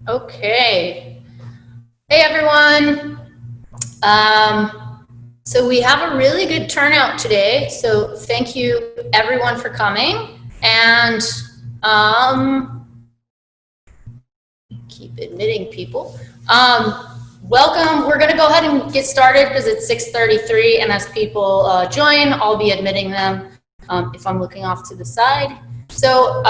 Okay. Hey, everyone. So we have a really good turnout today. So thank you, everyone, for coming. And keep admitting people. Welcome. We're going to go ahead and get started because it's 6:33. And as people join, I'll be admitting them if I'm looking off to the side. So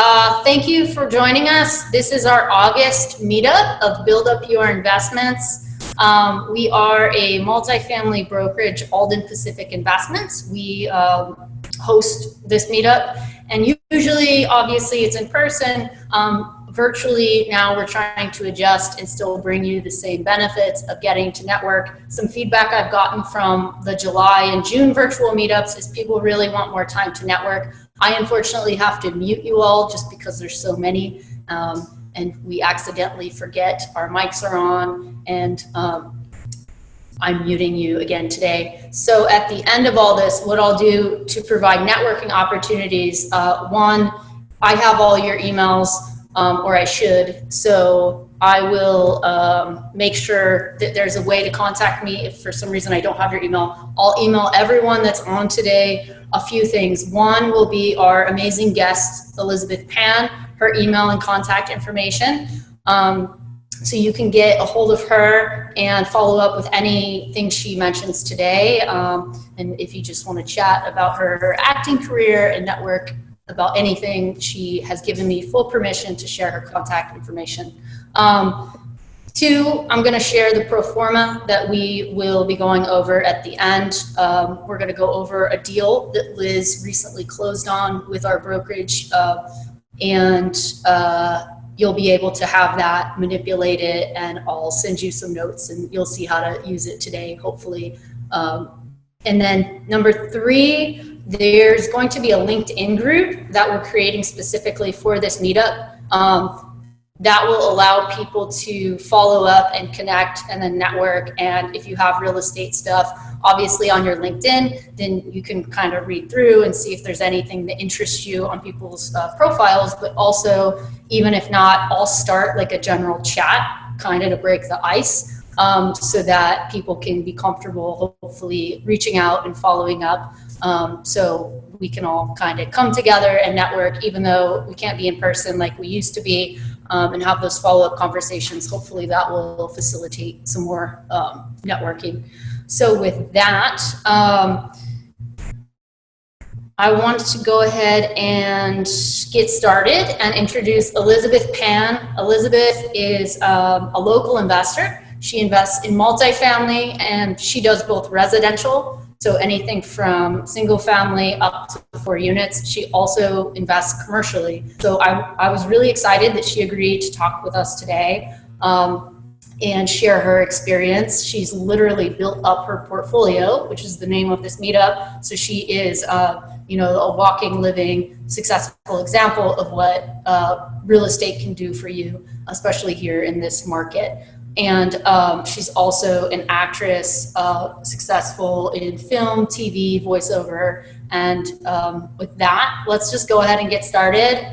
thank you for joining us. This is our August meetup of Build Up Your Investments. We are a multifamily brokerage, Alden Pacific Investments. We host this meetup, and usually, obviously, it's in person. Virtually, now we're trying to adjust and still bring you the same benefits of getting to network. Some feedback I've gotten from the July and June virtual meetups is people really want more time to network. I unfortunately have to mute you all just because there's so many, and we accidentally forget our mics are on, and I'm muting you again today. So at the end of all this, what I'll do to provide networking opportunities, one, I have all your emails, or I should, so I will make sure that there's a way to contact me if for some reason I don't have your email. I'll email everyone that's on today a few things. One will be our amazing guest, Elizabeth Pan, her email and contact information. So you can get a hold of her and follow up with anything she mentions today. And if you just want to chat about her acting career and network about anything, she has given me full permission to share her contact information. Two, I'm going to share the pro forma that we will be going over at the end. We're going to go over a deal that Liz recently closed on with our brokerage, and you'll be able to have that, manipulate it, and I'll send you some notes and you'll see how to use it today, hopefully. And then number three, there's going to be a LinkedIn group that we're creating specifically for this meetup. That will allow people to follow up and connect and then network. And if you have real estate stuff, obviously on your LinkedIn, then you can kind of read through and see if there's anything that interests you on people's profiles. But also, even if not, I'll start like a general chat kind of to break the ice, so that people can be comfortable, hopefully reaching out and following up. So we can all kind of come together and network, even though we can't be in person like we used to be, and have those follow-up conversations. Hopefully that will facilitate some more networking. So with that, I want to go ahead and get started and introduce Elizabeth Pan. Elizabeth is a local investor. She invests in multifamily, and she does both residential, so anything from single family up to 4 units. She also invests commercially. So I was really excited that she agreed to talk with us today and share her experience. She's literally built up her portfolio, which is the name of this meetup. So she is a walking, living, successful example of what real estate can do for you, especially here in this market. And she's also an actress, successful in film, TV, voiceover. And with that, let's just go ahead and get started.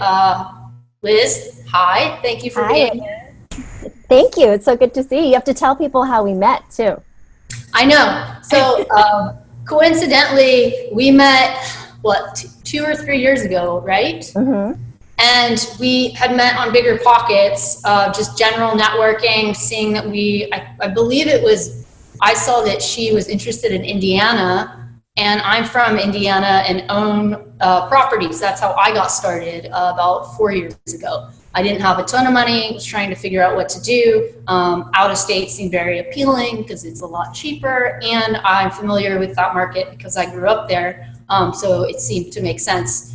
Liz, hi, thank you for being here. Thank you, it's so good to see you. You have to tell people how we met too. I know, so coincidentally, we met, 2 or 3 years ago, right? Mm-hmm. And we had met on Bigger Pockets, just general networking, seeing that I believe it was, I saw that she was interested in Indiana, and I'm from Indiana and own properties. That's how I got started about 4 years ago. I didn't have a ton of money, was trying to figure out what to do. Out of state seemed very appealing because it's a lot cheaper, and I'm familiar with that market because I grew up there, so it seemed to make sense.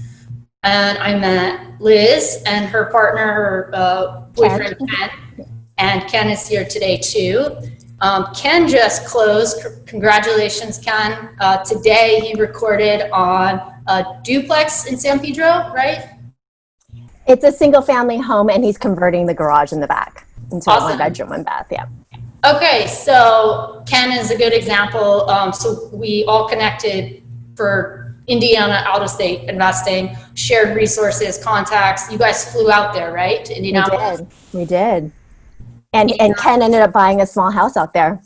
And I met Liz and her partner, her boyfriend, Ken. And Ken is here today too. Ken just closed. Congratulations, Ken. Today he recorded on a duplex in San Pedro, right? It's a single family home, and he's converting the garage in the back into a Awesome. 1-bedroom, 1-bath, yeah. Okay, so Ken is a good example. So we all connected for Indiana out of state investing, shared resources, contacts. You guys flew out there, right? To Indianapolis? We did. And Ken ended up buying a small house out there.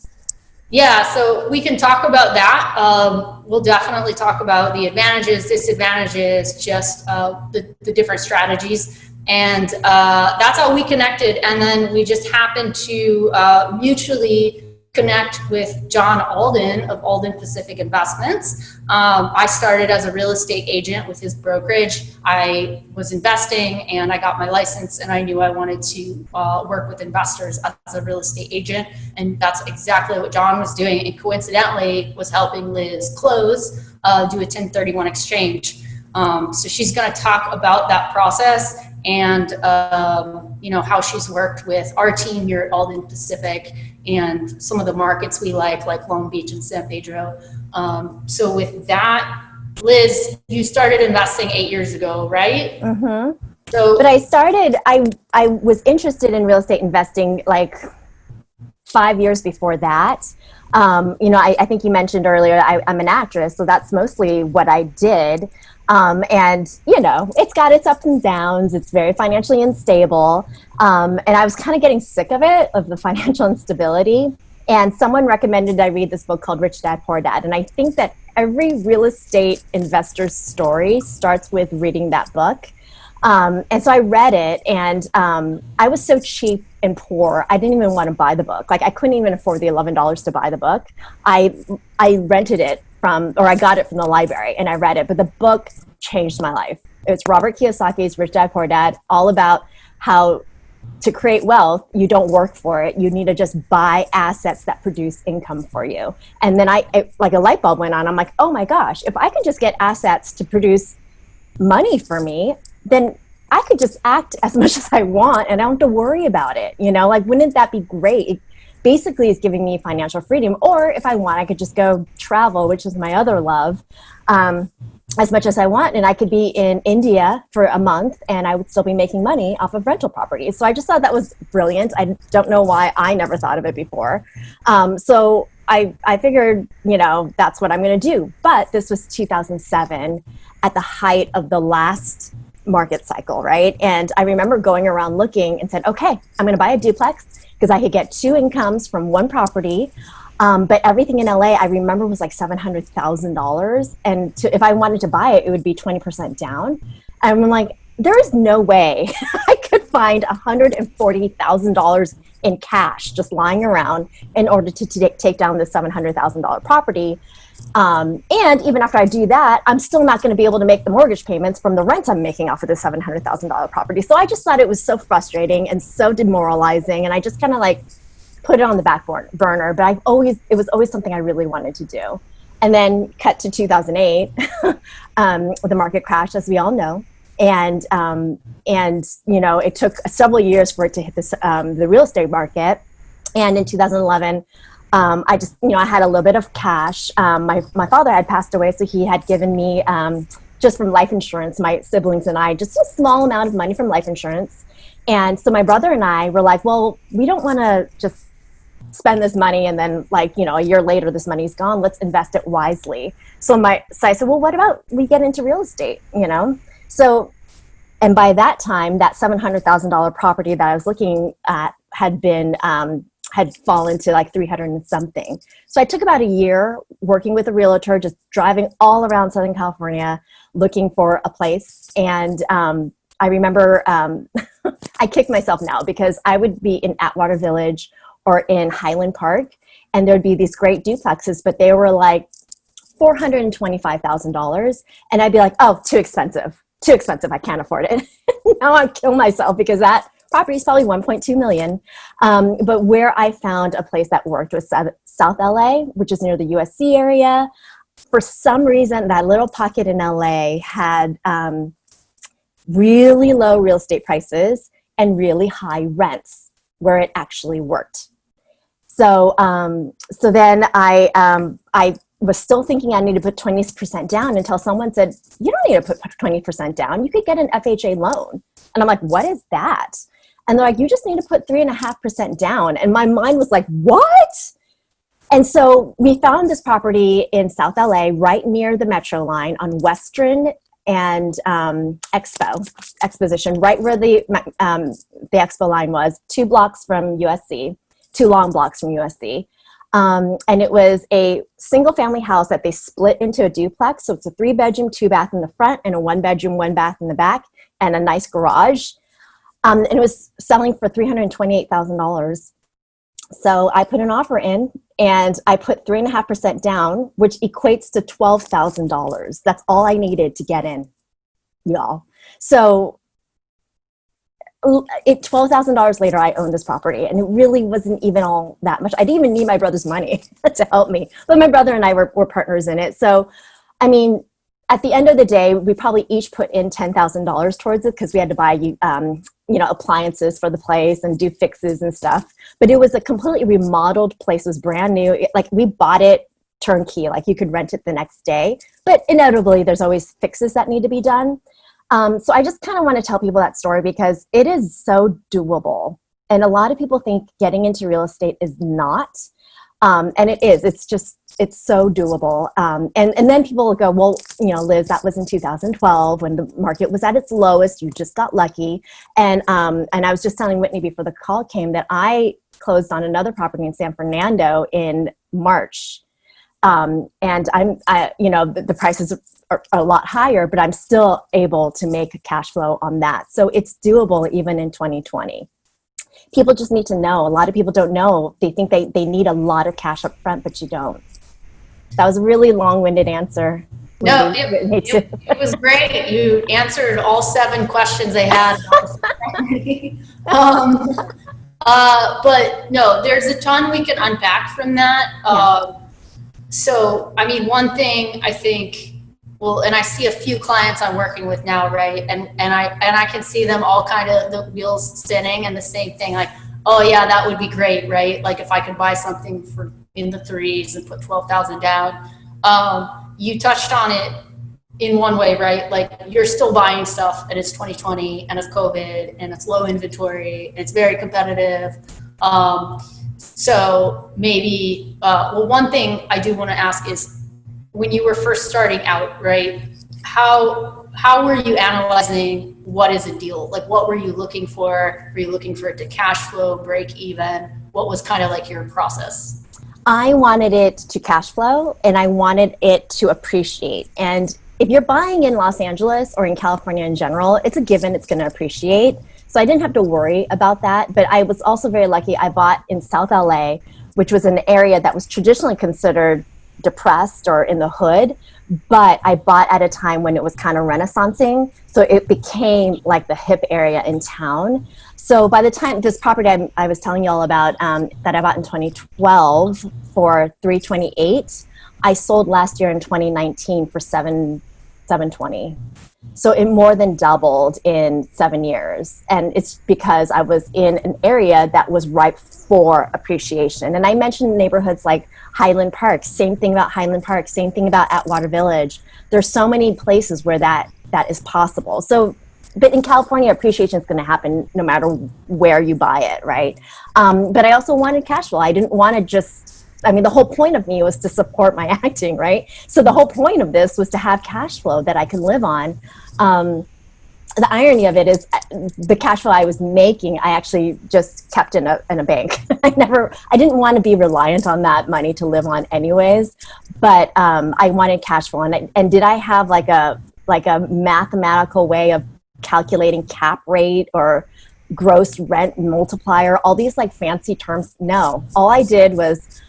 Yeah, so we can talk about that. We'll definitely talk about the advantages, disadvantages, just the different strategies. And that's how we connected. And then we just happened to mutually connect with John Alden of Alden Pacific Investments. I started as a real estate agent with his brokerage. I was investing and I got my license, and I knew I wanted to work with investors as a real estate agent. And that's exactly what John was doing. And coincidentally was helping Liz close, do a 1031 exchange. So she's going to talk about that process and how she's worked with our team here at Alden Pacific and some of the markets we like Long Beach and San Pedro. So with that, Liz, you started investing 8 years ago, right? Mm-hmm. So, but I was interested in real estate investing like 5 years before that. I think you mentioned earlier, I'm an actress, so that's mostly what I did. And it's got its ups and downs. It's very financially unstable. And I was kind of getting sick of it, of the financial instability. And someone recommended I read this book called Rich Dad, Poor Dad. And I think that every real estate investor's story starts with reading that book. And so I read it, and I was so cheap and poor, I didn't even want to buy the book. Like, I couldn't even afford the $11 to buy the book. I rented it I got it from the library, and I read it. But the book changed my life. It's Robert Kiyosaki's Rich Dad, Poor Dad, all about how to create wealth, you don't work for it. You need to just buy assets that produce income for you. And then like a light bulb went on. I'm like, oh my gosh, if I can just get assets to produce money for me, then I could just act as much as I want and I don't have to worry about it. Wouldn't that be great? It basically is giving me financial freedom. Or if I want, I could just go travel, which is my other love, as much as I want. And I could be in India for a month and I would still be making money off of rental properties. So I just thought that was brilliant. I don't know why I never thought of it before. So I figured, that's what I'm going to do. But this was 2007 at the height of the last market cycle, right? And I remember going around looking and said, okay, I'm going to buy a duplex because I could get 2 incomes from one property. But everything in LA, I remember, was like $700,000. And if I wanted to buy it, it would be 20% down. And I'm like, there is no way I could find $140,000 in cash just lying around in order to take down this $700,000 property. And even after I do that, I'm still not going to be able to make the mortgage payments from the rent I'm making off of this $700,000 property. So I just thought it was so frustrating and so demoralizing. And I just kind of put it on the back burner, but it was always something I really wanted to do. And then cut to 2008, the market crashed, as we all know. And it took several years for it to hit the real estate market. And in 2011, I just, I had a little bit of cash. My father had passed away, so he had given me, just from life insurance, my siblings and I, just a small amount of money from life insurance. And so my brother and I were like, well, we don't want to just spend this money and then a year later this money's gone. Let's invest it wisely. So I said, well, what about we get into real estate, So, and by that time, that $700,000 property that I was looking at had fallen to like 300 and something. So I took about a year working with a realtor, just driving all around Southern California, looking for a place. And I remember I kick myself now because I would be in Atwater Village or in Highland Park, and there'd be these great duplexes, but they were like $425,000. And I'd be like, oh, too expensive. I can't afford it. Now I'll kill myself because that property is probably $1.2 million. But where I found a place that worked was South LA, which is near the USC area. For some reason, that little pocket in LA had really low real estate prices and really high rents where it actually worked. So then I was still thinking I need to put 20% down until someone said, you don't need to put 20% down. You could get an FHA loan. And I'm like, what is that? And they're like, you just need to put 3.5% down. And my mind was like, what? And so we found this property in South LA, right near the Metro line on Western and Exposition, right where the Expo line was, 2 blocks from USC, 2 long blocks from USC. And it was a single family house that they split into a duplex. So it's a 3-bedroom, 2-bath in the front and a 1-bedroom, 1-bath in the back and a nice garage. And it was selling for $328,000. So I put an offer in and I put 3.5% down, which equates to $12,000. That's all I needed to get in, y'all. So $12,000 later, I owned this property, and it really wasn't even all that much. I didn't even need my brother's money to help me, but my brother and I were partners in it. So, I mean, at the end of the day, we probably each put in $10,000 towards it because we had to buy, appliances for the place and do fixes and stuff. But it was a completely remodeled place. It was brand new. We bought it turnkey, like you could rent it the next day. But inevitably, there's always fixes that need to be done. So I just kind of want to tell people that story because it is so doable. And a lot of people think getting into real estate is not. And it is. It's so doable. And then people will go, well, Liz, that was in 2012 when the market was at its lowest. You just got lucky. And I was just telling Whitney before the call came that I closed on another property in San Fernando in March. And the prices are a lot higher, but I'm still able to make a cash flow on that. So it's doable even in 2020. People just need to know. A lot of people don't know. They think they need a lot of cash up front, but you don't. That was a really long-winded answer. No, it was great. You answered all 7 questions I had. But no, there's a ton we can unpack from that. So, I mean, one thing I think, and I see a few clients I'm working with now, right? And I can see them all kind of the wheels spinning and the same thing, like, oh yeah, that would be great, right? Like if I could buy something for in the 3s and put 12,000 down. You touched on it in one way, right? Like you're still buying stuff and it's 2020 and it's COVID and it's low inventory and it's very competitive. So maybe, one thing I do want to ask is when you were first starting out, right? How were you analyzing what is a deal? Like what were you looking for? Were you looking for it to cash flow, break even? What was kind of like your process? I wanted it to cash flow and I wanted it to appreciate. And if you're buying in Los Angeles or in California in general, it's a given it's going to appreciate. So I didn't have to worry about that. But I was also very lucky. I bought in South LA, which was an area that was traditionally considered depressed or in the hood. But I bought at a time when it was kind of renaissancing. So it became like the hip area in town. So by the time this property I was telling you all about that I bought in 2012 for $328, I sold last year in 2019 for $720. So it more than doubled in 7 years. And it's because I was in an area that was ripe for appreciation. And I mentioned neighborhoods like Highland Park, same thing about Highland Park, same thing about Atwater Village. There's so many places where that is possible. So, but in California, appreciation is going to happen no matter where you buy it, right? But I also wanted cash flow. I didn't want to the whole point of me was to support my acting, right? So the whole point of this was to have cash flow that I can live on. The irony of it is the cash flow I was making, I actually just kept in a bank. I didn't want to be reliant on that money to live on anyways, but I wanted cash flow. And did I have like a mathematical way of calculating cap rate or gross rent multiplier, all these like fancy terms? No, all I did was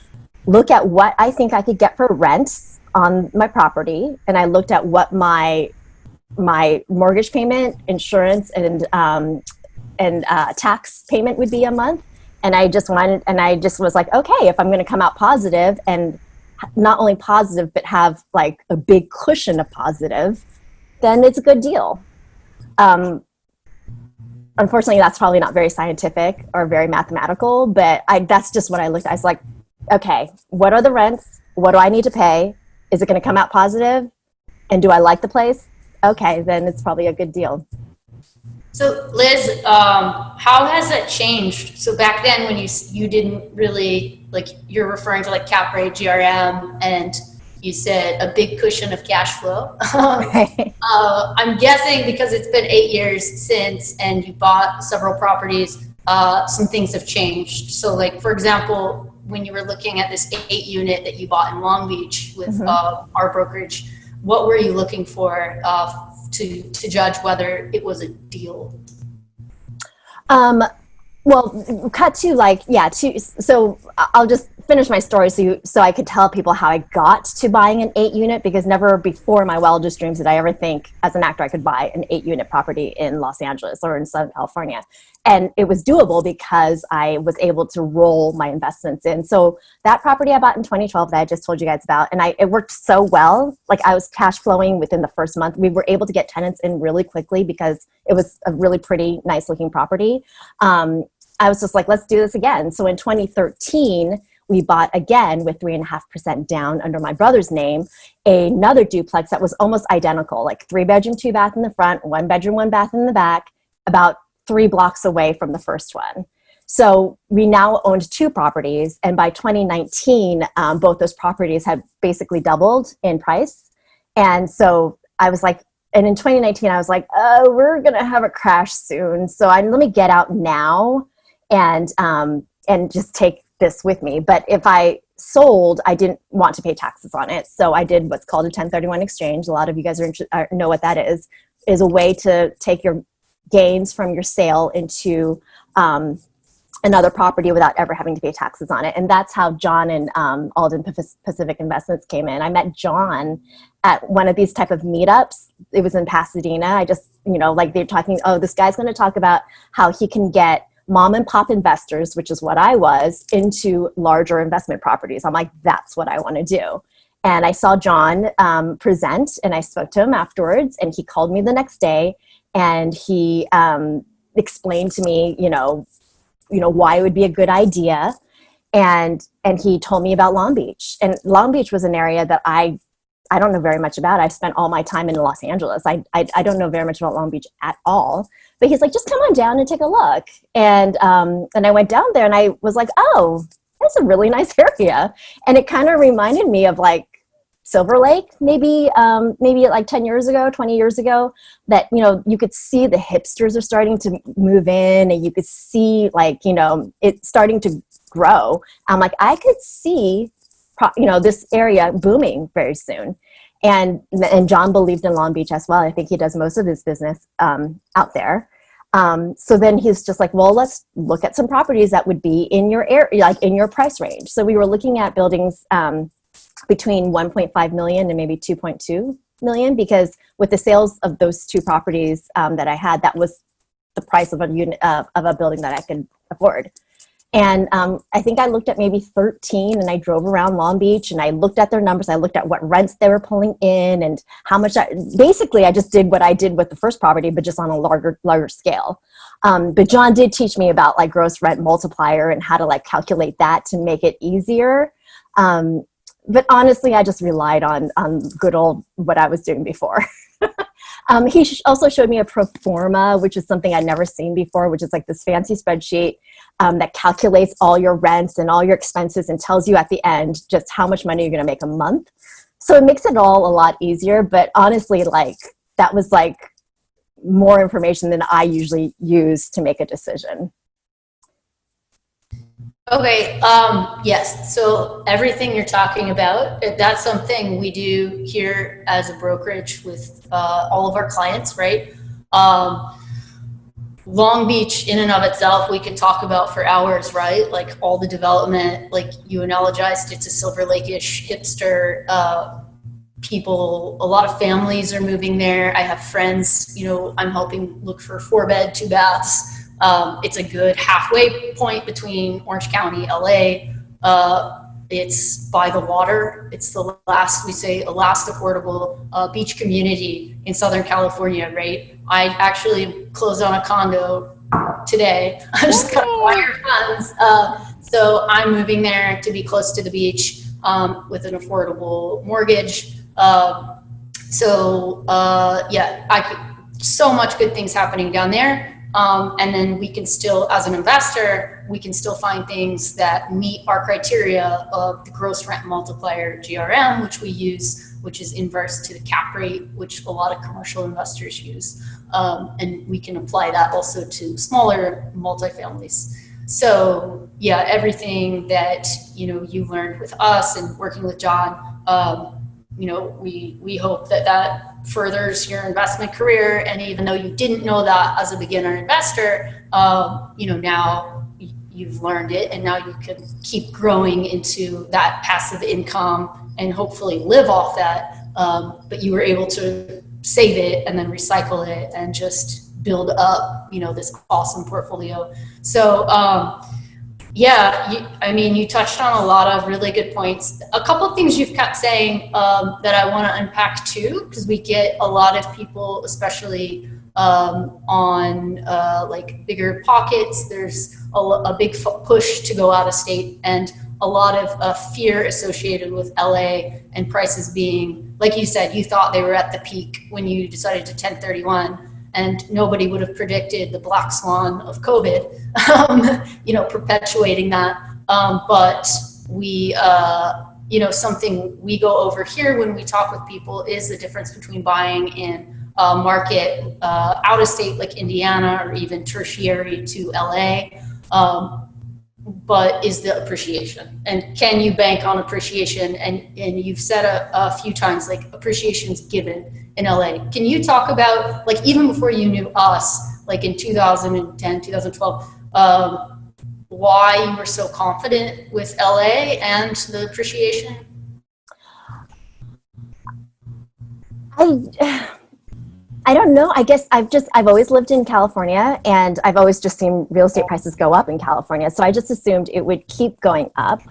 look at what I think I could get for rent on my property. And I looked at what my mortgage payment, insurance, and tax payment would be a month. And I just was like, okay, if I'm going to come out positive, and not only positive, but have like a big cushion of positive, then it's a good deal. Unfortunately, that's probably not very scientific or very mathematical, but that's just what I looked at. I was like, okay, what are the rents? What do I need to pay? Is it going to come out positive? And do I like the place? Okay, then it's probably a good deal. So Liz, how has that changed? So back then when you didn't really, like, you're referring to like cap rate, GRM, and you said a big cushion of cash flow. Right. I'm guessing because it's been 8 years since and you bought several properties, some things have changed. So like, for example, when you were looking at this 8 unit that you bought in Long Beach with our brokerage, what were you looking for to judge whether it was a deal? Well, cut to like, yeah, so I'll just finish my story so I could tell people how I got to buying an 8 unit, because never before in my wildest dreams did I ever think as an actor I could buy an 8 unit property in Los Angeles or in Southern California. And it was doable because I was able to roll my investments in. So that property I bought in 2012 that I just told you guys about, and it worked so well. Like, I was cash flowing within the first month. We were able to get tenants in really quickly because it was a really pretty nice looking property. I was just like, let's do this again. So in 2013, we bought again with 3.5% down under my brother's name, another duplex that was almost identical, like 3-bedroom, 2-bath in the front, 1-bedroom, 1-bath in the back, about 3 blocks away from the first one. So we now owned 2 properties. And by 2019, both those properties had basically doubled in price. And so I was like, and in 2019, I was like, oh, we're going to have a crash soon. So let me get out now and just take this with me. But if I sold, I didn't want to pay taxes on it. So I did what's called a 1031 exchange. A lot of you guys know what that is a way to take your gains from your sale into another property without ever having to pay taxes on it. And that's how John and Alden Pacific Investments came in. I met John at one of these type of meetups. It was in Pasadena. I just, like, they're talking, oh, this guy's going to talk about how he can get mom and pop investors, which is what I was, into larger investment properties. I'm like, that's what I want to do. And I saw John present, and I spoke to him afterwards, and he called me the next day, and he explained to me, why it would be a good idea. And he told me about Long Beach. And Long Beach was an area that I don't know very much about. I spent all my time in Los Angeles. I don't know very much about Long Beach at all. But he's like, just come on down and take a look. And I went down there, and I was like, oh, that's a really nice area. And it kind of reminded me of like Silver Lake, maybe like 10 years ago, 20 years ago, that, you could see the hipsters are starting to move in, and you could see like, it's starting to grow. I'm like, I could see, this area booming very soon. And John believed in Long Beach as well. I think he does most of his business out there. So then he's just like, well, let's look at some properties that would be in your area, like in your price range. So we were looking at buildings between 1.5 million and maybe 2.2 million, because with the sales of those 2 properties that I had, that was the price of a unit of a building that I could afford. And I think I looked at maybe 13, and I drove around Long Beach, and I looked at their numbers. I looked at what rents they were pulling in and how much. Basically, I just did what I did with the first property, but just on a larger scale. But John did teach me about like gross rent multiplier and how to like calculate that to make it easier. But honestly, I just relied on good old what I was doing before. He also showed me a pro forma, which is something I'd never seen before, which is like this fancy spreadsheet that calculates all your rents and all your expenses and tells you at the end just how much money you're going to make a month. So it makes it all a lot easier. But honestly, like, that was like more information than I usually use to make a decision. Okay, yes, so everything you're talking about, that's something we do here as a brokerage with all of our clients, right? Long Beach in and of itself, we could talk about for hours, right? Like all the development, like you analogized, it's a Silver Lake-ish hipster people, a lot of families are moving there. I have friends, I'm helping look for 4-bed, 2 baths. It's a good halfway point between Orange County, LA. It's by the water. It's the last affordable beach community in Southern California, right? I actually closed on a condo today. I just got wire funds. So I'm moving there to be close to the beach with an affordable mortgage. So much good things happening down there. And then we can still, as an investor, we can still find things that meet our criteria of the gross rent multiplier, GRM, which we use, which is inverse to the cap rate, which a lot of commercial investors use. And we can apply that also to smaller multifamilies. So yeah, everything that, you learned with us and working with John, we hope that furthers your investment career. And even though you didn't know that as a beginner investor, now you've learned it, and now you can keep growing into that passive income and hopefully live off that. But you were able to save it and then recycle it and just build up, this awesome portfolio. So, you touched on a lot of really good points. A couple of things you've kept saying that I want to unpack too, because we get a lot of people, especially on bigger pockets. There's a big push to go out of state, and a lot of fear associated with LA and prices being, like you said, you thought they were at the peak when you decided to 1031. And nobody would have predicted the black swan of COVID, perpetuating that. But we, something we go over here when we talk with people is the difference between buying in a market out of state like Indiana or even tertiary to LA. But is the appreciation, and can you bank on appreciation? And you've said a few times, like, appreciation's given in LA. Can you talk about, like, even before you knew us, like in 2010, 2012, why you were so confident with LA and the appreciation? I don't know. I guess I've always lived in California, and I've always just seen real estate prices go up in California. So I just assumed it would keep going up.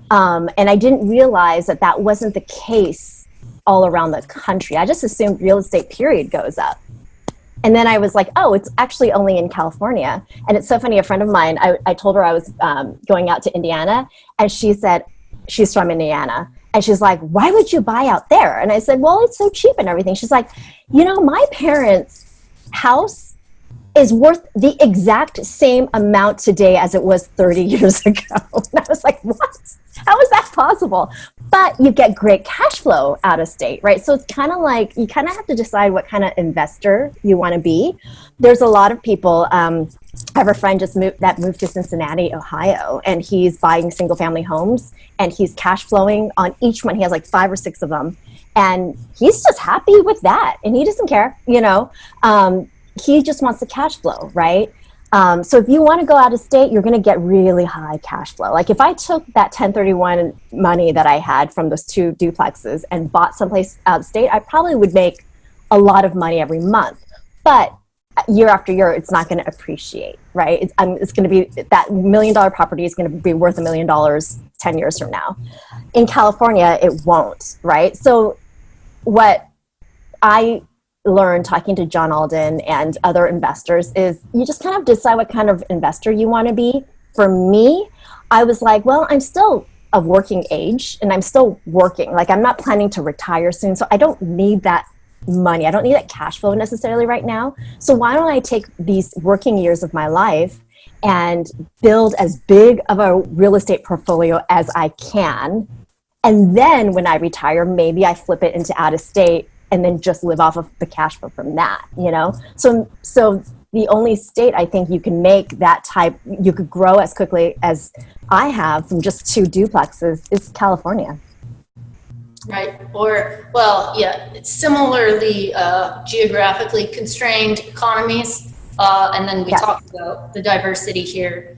And I didn't realize that wasn't the case all around the country. I just assumed real estate period goes up. And then I was like, oh, it's actually only in California. And it's so funny. A friend of mine, I told her I was going out to Indiana, and she said she's from Indiana. And she's like, why would you buy out there? And I said, well, it's so cheap and everything. She's like, my parents' house is worth the exact same amount today as it was 30 years ago. And I was like, what? How is that possible? But you get great cash flow out of state, right? So it's kind of like, you kind of have to decide what kind of investor you want to be. There's a lot of people, I have a friend that moved to Cincinnati, Ohio, and he's buying single family homes, and he's cash flowing on each one. He has like 5 or 6 of them, and he's just happy with that, and he doesn't care, he just wants the cash flow, right? So if you want to go out of state, you're going to get really high cash flow. Like if I took that 1031 money that I had from those 2 duplexes and bought someplace out of state, I probably would make a lot of money every month. But year after year, it's not going to appreciate, right? It's going to be, that $1 million property is going to be worth $1 million 10 years from now. In California, it won't, right? So what I learned talking to John Alden and other investors is you just kind of decide what kind of investor you want to be. For me, I was like, well, I'm still of working age and I'm still working. Like I'm not planning to retire soon, so I don't need that money. I don't need that cash flow necessarily right now. So why don't I take these working years of my life and build as big of a real estate portfolio as I can. And then when I retire, maybe I flip it into out of state and then just live off of the cash flow from that, So the only state I think you can make that type, you could grow as quickly as I have from just 2 duplexes is California. Right. Or, well, yeah, it's similarly geographically constrained economies. And then we talked about the diversity here.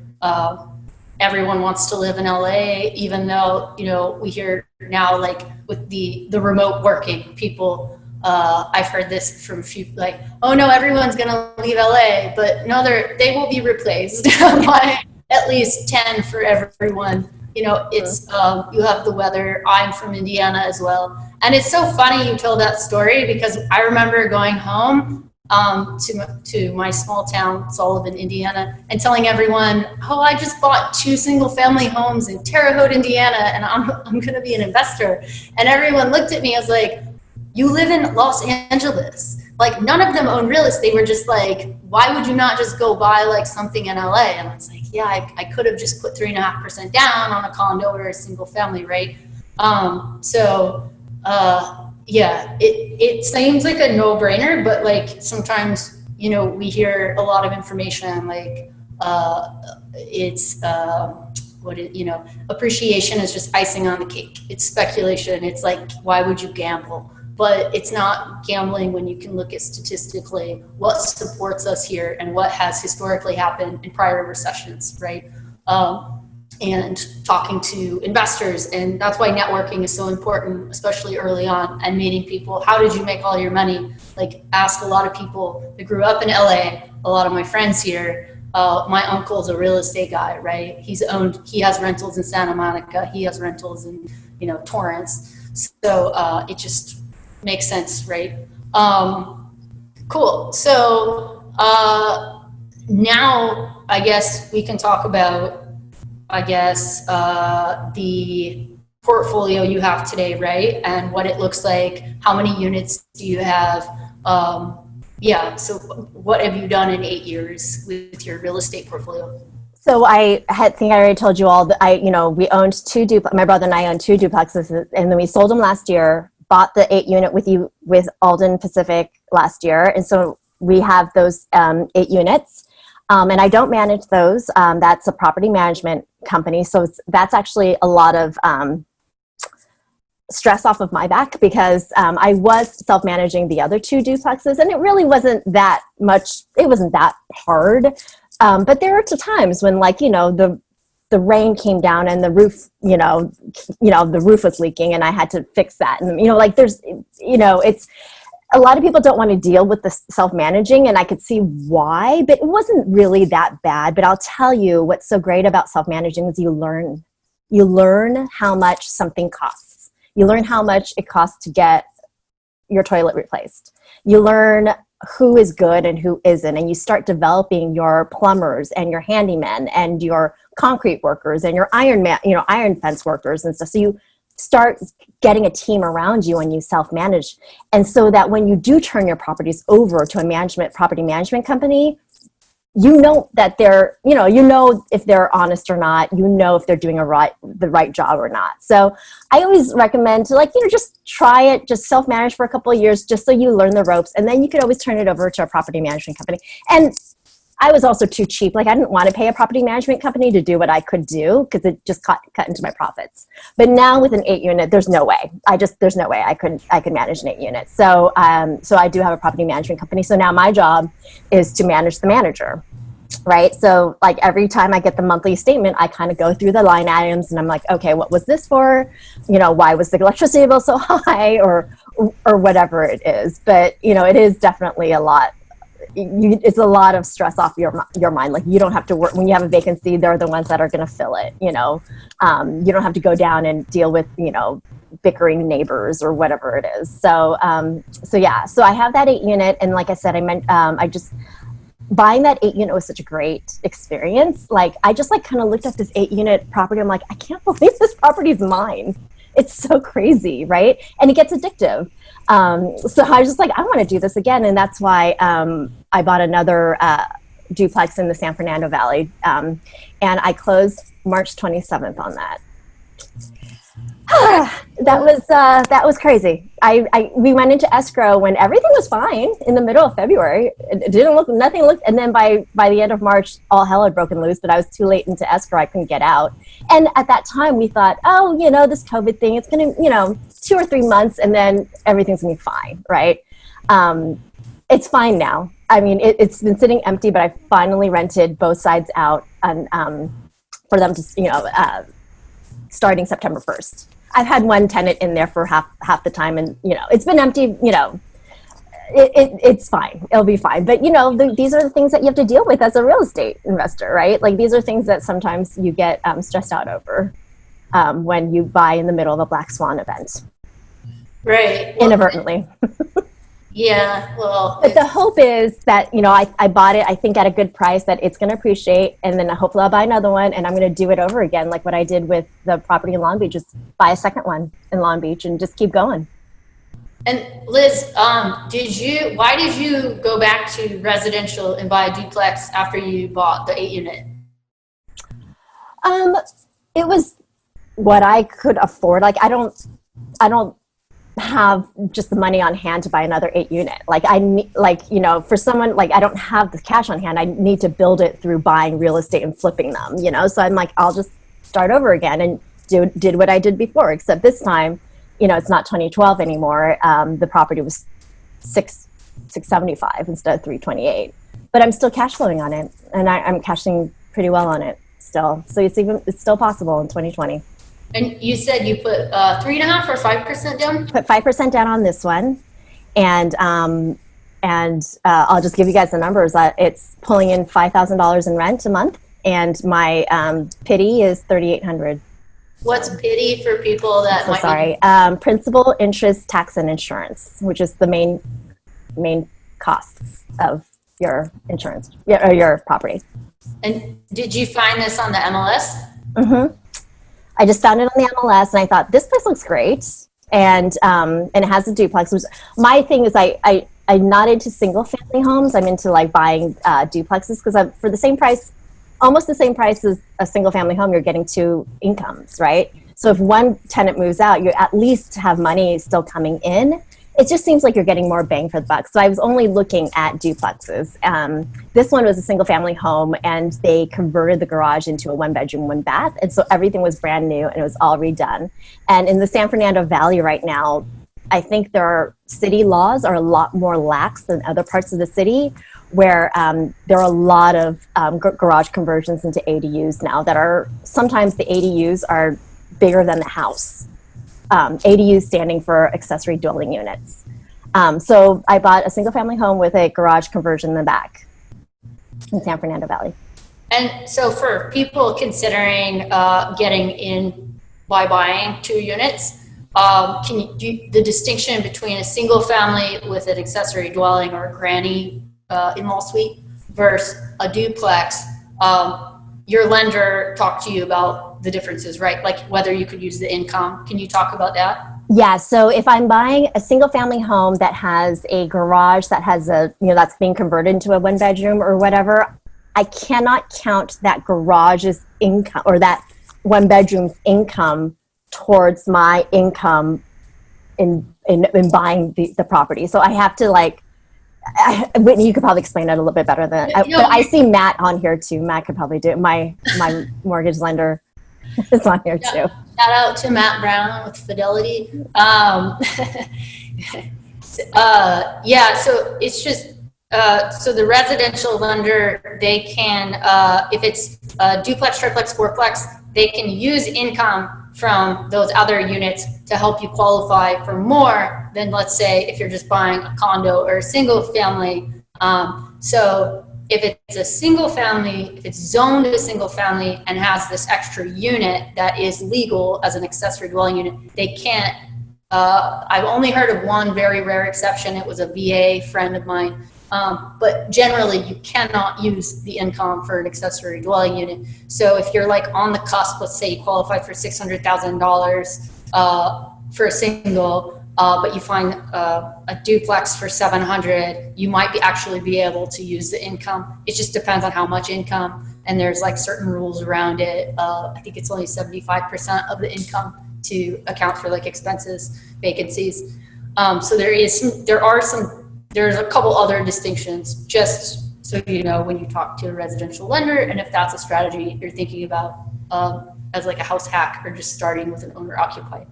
Everyone wants to live in LA, even though, we hear now, like with the remote working people, I've heard this from a few, like, oh no, everyone's going to leave LA, but no, they will be replaced by at least 10 for everyone. It's, you have the weather. I'm from Indiana as well. And it's so funny you told that story because I remember going home to my small town, Sullivan, Indiana, and telling everyone, oh, I just bought 2 single family homes in Terre Haute, Indiana, and I'm going to be an investor. And everyone looked at me as like, you live in Los Angeles. like none of them own real estate. We're just like, why would you not just go buy like something in LA? And it's like, yeah, I could have just put 3.5% down on a condo or a single family, right? Yeah, it seems like a no-brainer, but like sometimes, you know, we hear a lot of information like you know, appreciation is just icing on the cake. It's speculation. It's like, why would you gamble? But it's not gambling when you can look at statistically what supports us here and what has historically happened in prior recessions, right? And talking to investors. And that's why networking is so important, especially early on, and meeting people. How did you make all your money? Like, ask a lot of people that grew up in LA, a lot of my friends here. My uncle's a real estate guy, right? He has rentals in Santa Monica. He has rentals in, you know, Torrance. So it just makes sense, right? Cool. So now I guess we can talk about, the portfolio you have today, right? And what it looks like. How many units do you have? So what have you done in 8 years with your real estate portfolio? So I think I already told you all that we owned my brother and I owned 2 duplexes, and then we sold them last year, bought the 8-unit with Alden Pacific last year. And so we have those 8 units. And I don't manage those. That's a property management company. So that's actually a lot of stress off of my back, because I was self-managing the other 2 duplexes, and it really wasn't that much. It wasn't that hard. But there are times when, like, you know, the rain came down and the roof, the roof was leaking, and I had to fix that. And, it's, a lot of people don't want to deal with the self-managing, and I could see why, but it wasn't really that bad. But I'll tell you what's so great about self-managing is you learn how much something costs. You learn how much it costs to get your toilet replaced. You learn who is good and who isn't, and you start developing your plumbers and your handymen and your concrete workers and your iron fence workers and stuff. So you start getting a team around you and you self-manage. And so that when you do turn your properties over to a property management company, you know that they're, if they're honest or not, if they're doing the right job or not. So I always recommend to just try it, just self-manage for a couple of years, just so you learn the ropes. And then you could always turn it over to a property management company. And I was also too cheap. Like, I didn't want to pay a property management company to do what I could do, because it just cut into my profits. But now with an 8-unit, there's no way. There's no way I could manage an 8-unit. So I do have a property management company. So now my job is to manage the manager, right? So like every time I get the monthly statement, I kind of go through the line items and I'm like, okay, what was this for? Why was the electricity bill so high, or whatever it is. But it is definitely a lot. It's a lot of stress off your mind. Like, you don't have to work when you have a vacancy. They're the ones that are going to fill it. You don't have to go down and deal with bickering neighbors or whatever it is. So I have that 8-unit, and like I said, buying that 8-unit was such a great experience. Like, I just kind of looked at this 8-unit property. I'm like, I can't believe this property is mine. It's so crazy, right? And it gets addictive. So I was just like, I want to do this again. And that's why I bought another duplex in the San Fernando Valley. And I closed March 27th on that. That was crazy. We went into escrow when everything was fine in the middle of February. Nothing looked, and then by the end of March, all hell had broken loose, but I was too late into escrow. I couldn't get out. And at that time we thought, this COVID thing, it's going to, 2 or 3 months, and then everything's going to be fine. Right. It's fine now. I mean, it's been sitting empty, but I finally rented both sides out and, for them to, starting September 1st. I've had one tenant in there for half the time, and it's been empty. It's fine. It'll be fine. But these are the things that you have to deal with as a real estate investor, right? Like, these are things that sometimes you get stressed out over when you buy in the middle of a black swan event, right? Inadvertently. Yeah, well, but the hope is that, I bought it, I think, at a good price, that it's going to appreciate, and then hopefully I'll buy another one, and I'm going to do it over again, like what I did with the property in Long Beach. Just buy a second one in Long Beach and just keep going. And Liz, why did you go back to residential and buy a duplex after you bought the 8-unit? It was what I could afford. Like, I don't have just the money on hand to buy another 8-unit. Like, I need, like, you know, for someone, like, I don't have the cash on hand. I need to build it through buying real estate and flipping them, you know? So I'm like, I'll just start over again and did what I did before, except this time, you know, it's not 2012 anymore. The property was 675 instead of 328, but I'm still cash flowing on it, and I'm cashing pretty well on it still. So it's still possible in 2020. And you said you put 3.5% or 5% down? Put 5% down on this one, and I'll just give you guys the numbers. It's pulling in $5,000 in rent a month, and my pity is $3,800. What's pity for people that So might sorry. Principal, interest, tax, and insurance, which is the main costs of your insurance or your property. And did you find this on the MLS? Mm-hmm. I just found it on the MLS, and I thought, this place looks great, and it has a duplex. My thing is, I'm not into single family homes. I'm into like buying duplexes, because for the same price, almost the same price as a single family home, you're getting 2 incomes, right? So if one tenant moves out, you at least have money still coming in. It just seems like you're getting more bang for the buck. So I was only looking at duplexes. This one was a single family home, and they converted the garage into a 1-bedroom, 1-bath. And so everything was brand new, and it was all redone. And in the San Fernando Valley right now, I think city laws are a lot more lax than other parts of the city, where there are a lot of garage conversions into ADUs now that are, sometimes the ADUs are bigger than the house. ADUs standing for accessory dwelling units. So I bought a single family home with a garage conversion in the back in San Fernando Valley. And so for people considering getting in by buying 2 units, can you do the distinction between a single family with an accessory dwelling or a granny in-law suite versus a duplex? Your lender talked to you about the differences, right? Like whether you could use the income. Can you talk about that? Yeah, so if I'm buying a single family home that has a garage that has that's being converted into a 1-bedroom or whatever, I cannot count that garage's income or that 1-bedroom's income towards my income in buying the property. So I have to Whitney, you could probably explain that a little bit better but I see Matt on here too. Matt could probably do it. My mortgage lender is on here too. Shout out to Matt Brown with Fidelity. So it's just so the residential lender, they can if it's duplex, triplex, fourplex, they can use income from those other units to help you qualify for more than, let's say, if you're just buying a condo or a single family. So if it's a single family, if it's zoned as a single family and has this extra unit that is legal as an accessory dwelling unit, they can't. I've only heard of one very rare exception. It was a VA friend of mine. But generally you cannot use the income for an accessory dwelling unit. So if you're like on the cusp, let's say you qualify for $600,000 for a single, but you find a duplex for $700, you might actually be able to use the income. It just depends on how much income, and there's like certain rules around it. I think it's only 75% of the income to account for like expenses, vacancies. So there's a couple other distinctions, just so you know when you talk to a residential lender, and if that's a strategy you're thinking about as like a house hack or just starting with an owner occupied.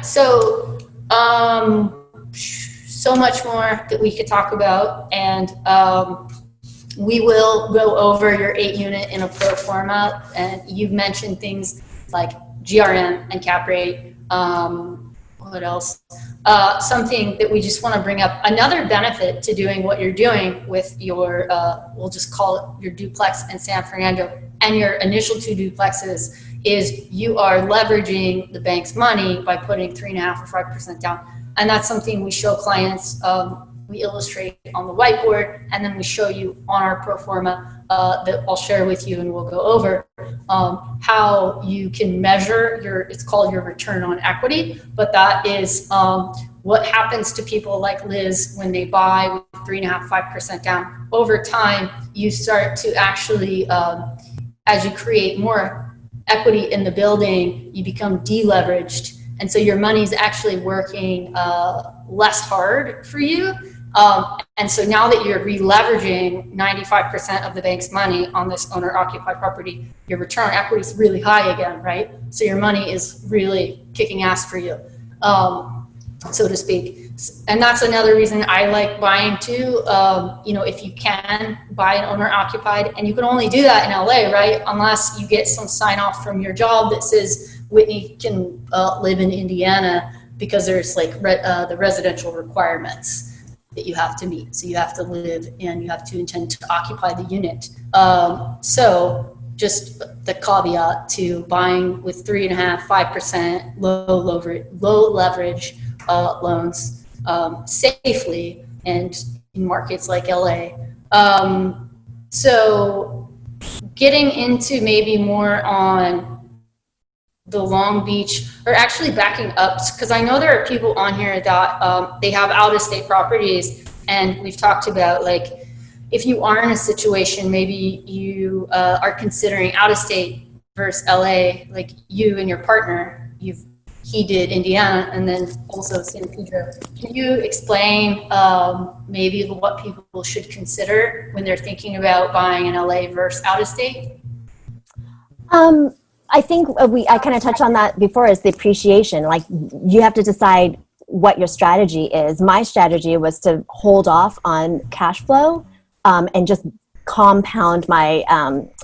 So much more that we could talk about, and we will go over your 8-unit in a pro forma, and you've mentioned things like GRM and cap rate. What else? Something that we just want to bring up, another benefit to doing what you're doing with your, we'll just call it your duplex in San Fernando and your initial 2 duplexes, is you are leveraging the bank's money by putting 3.5% or 5% down. And that's something we show clients. We illustrate on the whiteboard, and then we show you on our pro forma that I'll share with you, and we'll go over how you can measure it's called your return on equity, but that is what happens to people like Liz when they buy with 3.5%, 5% down? Over time, you start to actually, as you create more equity in the building, you become deleveraged. And so your money's actually working less hard for you. And so now that you're re-leveraging 95% of the bank's money on this owner-occupied property, your return on equity is really high again, right? So your money is really kicking ass for you, so to speak. And that's another reason I like buying too. If you can buy an owner-occupied, and you can only do that in LA, right? Unless you get some sign-off from your job that says Whitney can live in Indiana, because there's like the residential requirements that you have to meet. So you have to live and you have to intend to occupy the unit. So just the caveat to buying with 3.5%, 5% low leverage loans safely, and in markets like LA. So getting into maybe more on the Long Beach, or actually backing up, because I know there are people on here that they have out-of-state properties, and we've talked about, like, if you are in a situation, maybe you are considering out-of-state versus LA, like you and your partner, he did Indiana and then also San Pedro. Can you explain maybe what people should consider when they're thinking about buying in LA versus out-of-state? I think I kind of touched on that before, is the appreciation. Like, you have to decide what your strategy is. My strategy was to hold off on cash flow and just compound my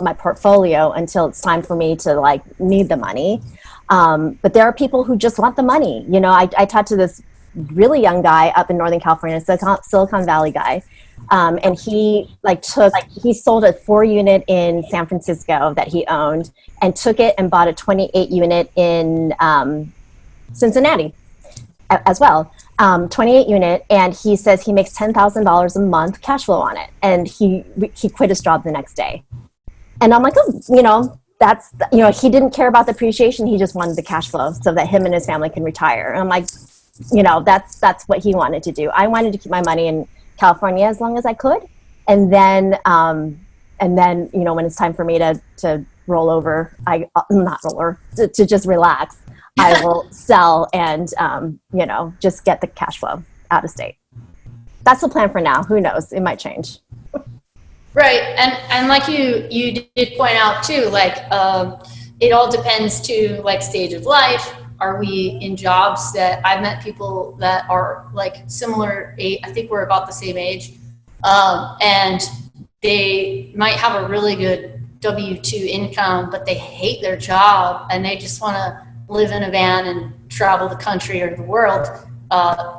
my portfolio until it's time for me to like need the money. But there are people who just want the money. I talked to this really young guy up in Northern California, Silicon Valley guy. And he sold a 4-unit in San Francisco that he owned, and took it and bought a 28-unit in Cincinnati as well. 28-unit, and he says he makes $10,000 a month cash flow on it, and he quit his job the next day. And I'm like, he didn't care about the appreciation. He just wanted the cash flow so that him and his family can retire. And I'm like, that's what he wanted to do. I wanted to keep my money in California as long as I could, and then when it's time for me to roll over, to just relax, I will sell and just get the cash flow out of state. That's the plan for now. Who knows? It might change. Right, and like you did point out too, like it all depends to like stage of life. Are we in jobs that I've met people that are like similar age? I think we're about the same age, and they might have a really good W-2 income, but they hate their job and they just want to live in a van and travel the country or the world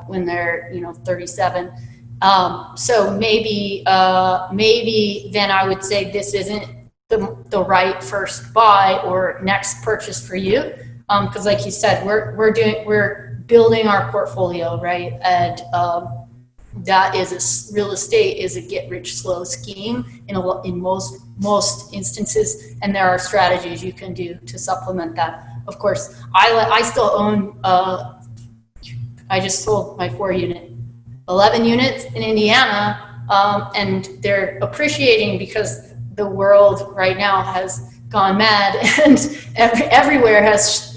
when they're 37. So maybe then I would say this isn't the right first buy or next purchase for you. Because like you said, we're building our portfolio, right? And that is real estate is a get rich slow scheme in most instances, and there are strategies you can do to supplement that. Of course, I still own. I just sold my 4-unit, 11 units in Indiana, and they're appreciating because the world right now has gone mad, and everywhere has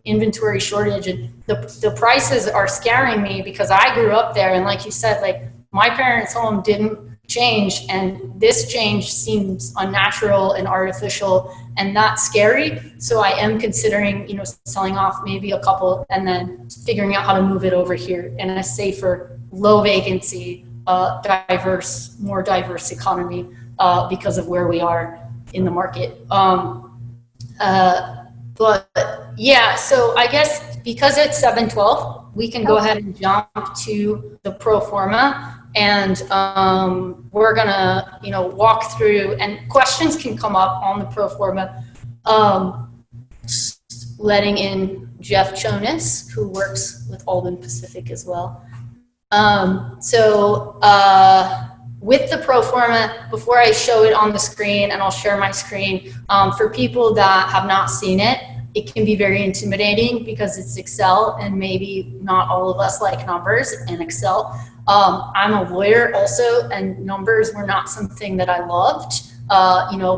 inventory shortage, and the prices are scaring me because I grew up there, and like you said, like my parents' home didn't change, and this change seems unnatural and artificial and not scary. So I am considering selling off maybe a couple and then figuring out how to move it over here in a safer, low vacancy, more diverse economy because of where we are in the market. But yeah, so I guess because it's 7:12, we can go ahead and jump to the pro forma, and we're gonna walk through, and questions can come up on the pro forma. Letting in Jeff Jonas, who works with Alden Pacific as well. With the pro forma, before I show it on the screen, and I'll share my screen, for people that have not seen it, it can be very intimidating because it's Excel, and maybe not all of us like numbers and Excel. I'm a lawyer also, and numbers were not something that I loved,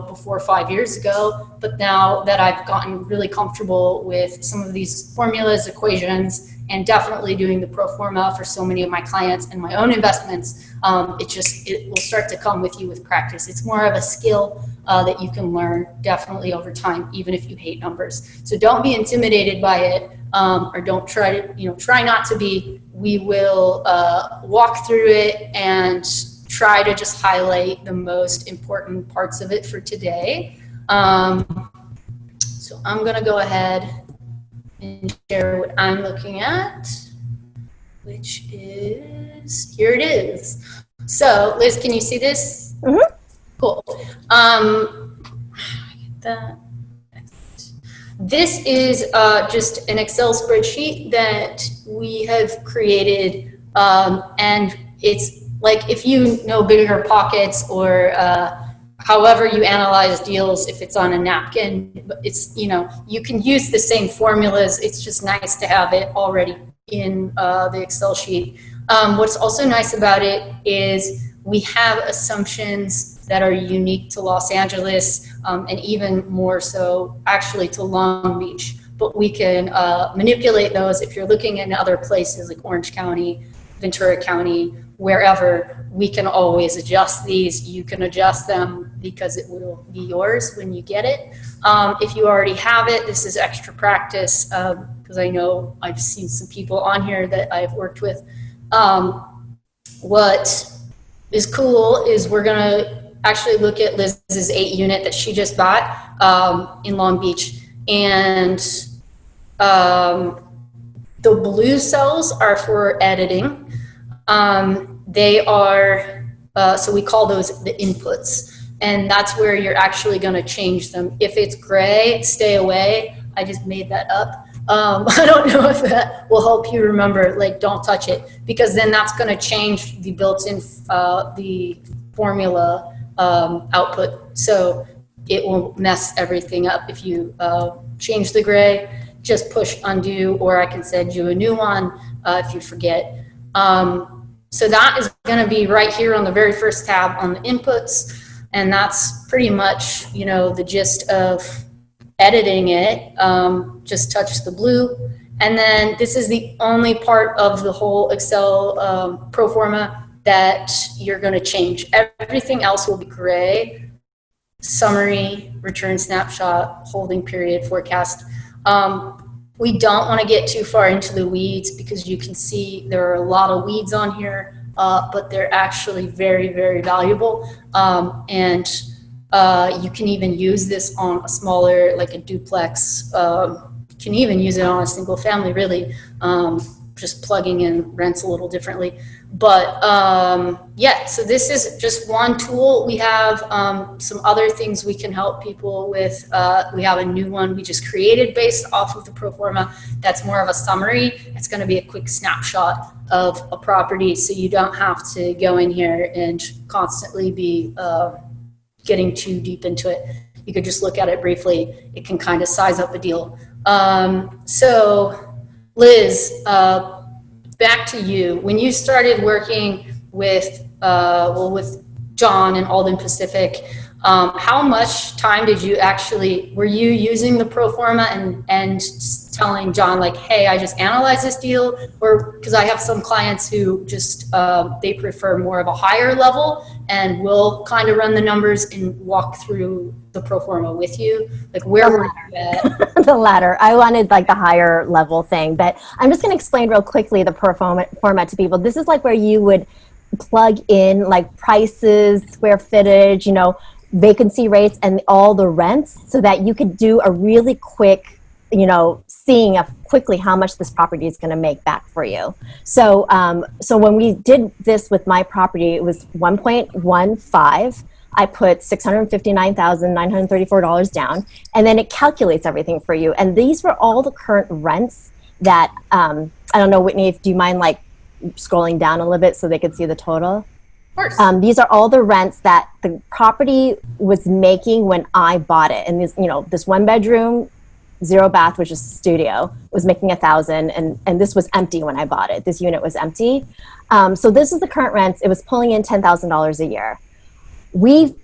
before 5 years ago. But now that I've gotten really comfortable with some of these formulas, equations, and definitely doing the pro forma for so many of my clients and my own investments, it will start to come with you with practice. It's more of a skill that you can learn definitely over time, even if you hate numbers. So don't be intimidated by it, or don't try not to be. We will walk through it and try to just highlight the most important parts of it for today. So I'm gonna go ahead and share what I'm looking at, which is, here it is. So Liz, can you see this? Mm-hmm. Cool. Get that. This is just an Excel spreadsheet that we have created, and it's like, if you know Bigger Pockets, or however you analyze deals, if it's on a napkin, it's, you can use the same formulas. It's just nice to have it already in the Excel sheet. What's also nice about it is we have assumptions that are unique to Los Angeles, and even more so actually to Long Beach. But we can manipulate those if you're looking in other places like Orange County, Ventura County, wherever. We can always adjust these. You can adjust them because it will be yours when you get it. If you already have it, this is extra practice, because I know I've seen some people on here that I've worked with. What is cool is we're gonna actually look at Liz's 8 unit that she just bought in Long Beach. And the blue cells are for editing. They are, so we call those the inputs. And that's where you're actually gonna change them. If it's gray, stay away. I just made that up. I don't know if that will help you remember, like, don't touch it, because then that's gonna change the built-in, the formula output. So it will mess everything up. If you change the gray, just push undo, or I can send you a new one if you forget. So that is gonna be right here on the very first tab on the inputs. And that's pretty much, the gist of editing it. Just touch the blue. And then this is the only part of the whole Excel pro forma that you're going to change. Everything else will be gray: summary, return snapshot, holding period, forecast. We don't want to get too far into the weeds, because you can see there are a lot of weeds on here, but they're actually very, very valuable. And you can even use this on a smaller, like a duplex. You can even use it on a single family, really, just plugging in rents a little differently. But yeah, so this is just one tool. We have some other things we can help people with. We have a new one we just created based off of the pro forma. That's more of a summary. It's going to be a quick snapshot of a property, so you don't have to go in here and constantly be getting too deep into it. You could just look at it briefly. It can kind of size up a deal. So Liz, back to you. When you started working with with John and Alden Pacific, how much time did you were you using the pro forma and telling John, like, hey, I just analyzed this deal? Or, because I have some clients who just, they prefer more of a higher level and will kind of run the numbers and walk through the pro forma with you. Like, where were you at? The latter. I wanted like the higher level thing, but I'm just going to explain real quickly the pro forma to people. This is like where you would plug in like prices, square footage, vacancy rates, and all the rents, so that you could do a really quick, seeing of quickly how much this property is going to make back for you. So, so when we did this with my property, it was 1.15. I put $659,934 down, and then it calculates everything for you. And these were all the current rents that, I don't know, Whitney, do you mind like scrolling down a little bit so they could see the total? Of course. These are all the rents that the property was making when I bought it. And this, this one bedroom zero bath, which is studio, was making $1,000, and this was empty when I bought it. This unit was empty. So this is the current rents. It was pulling in $10,000 a year. We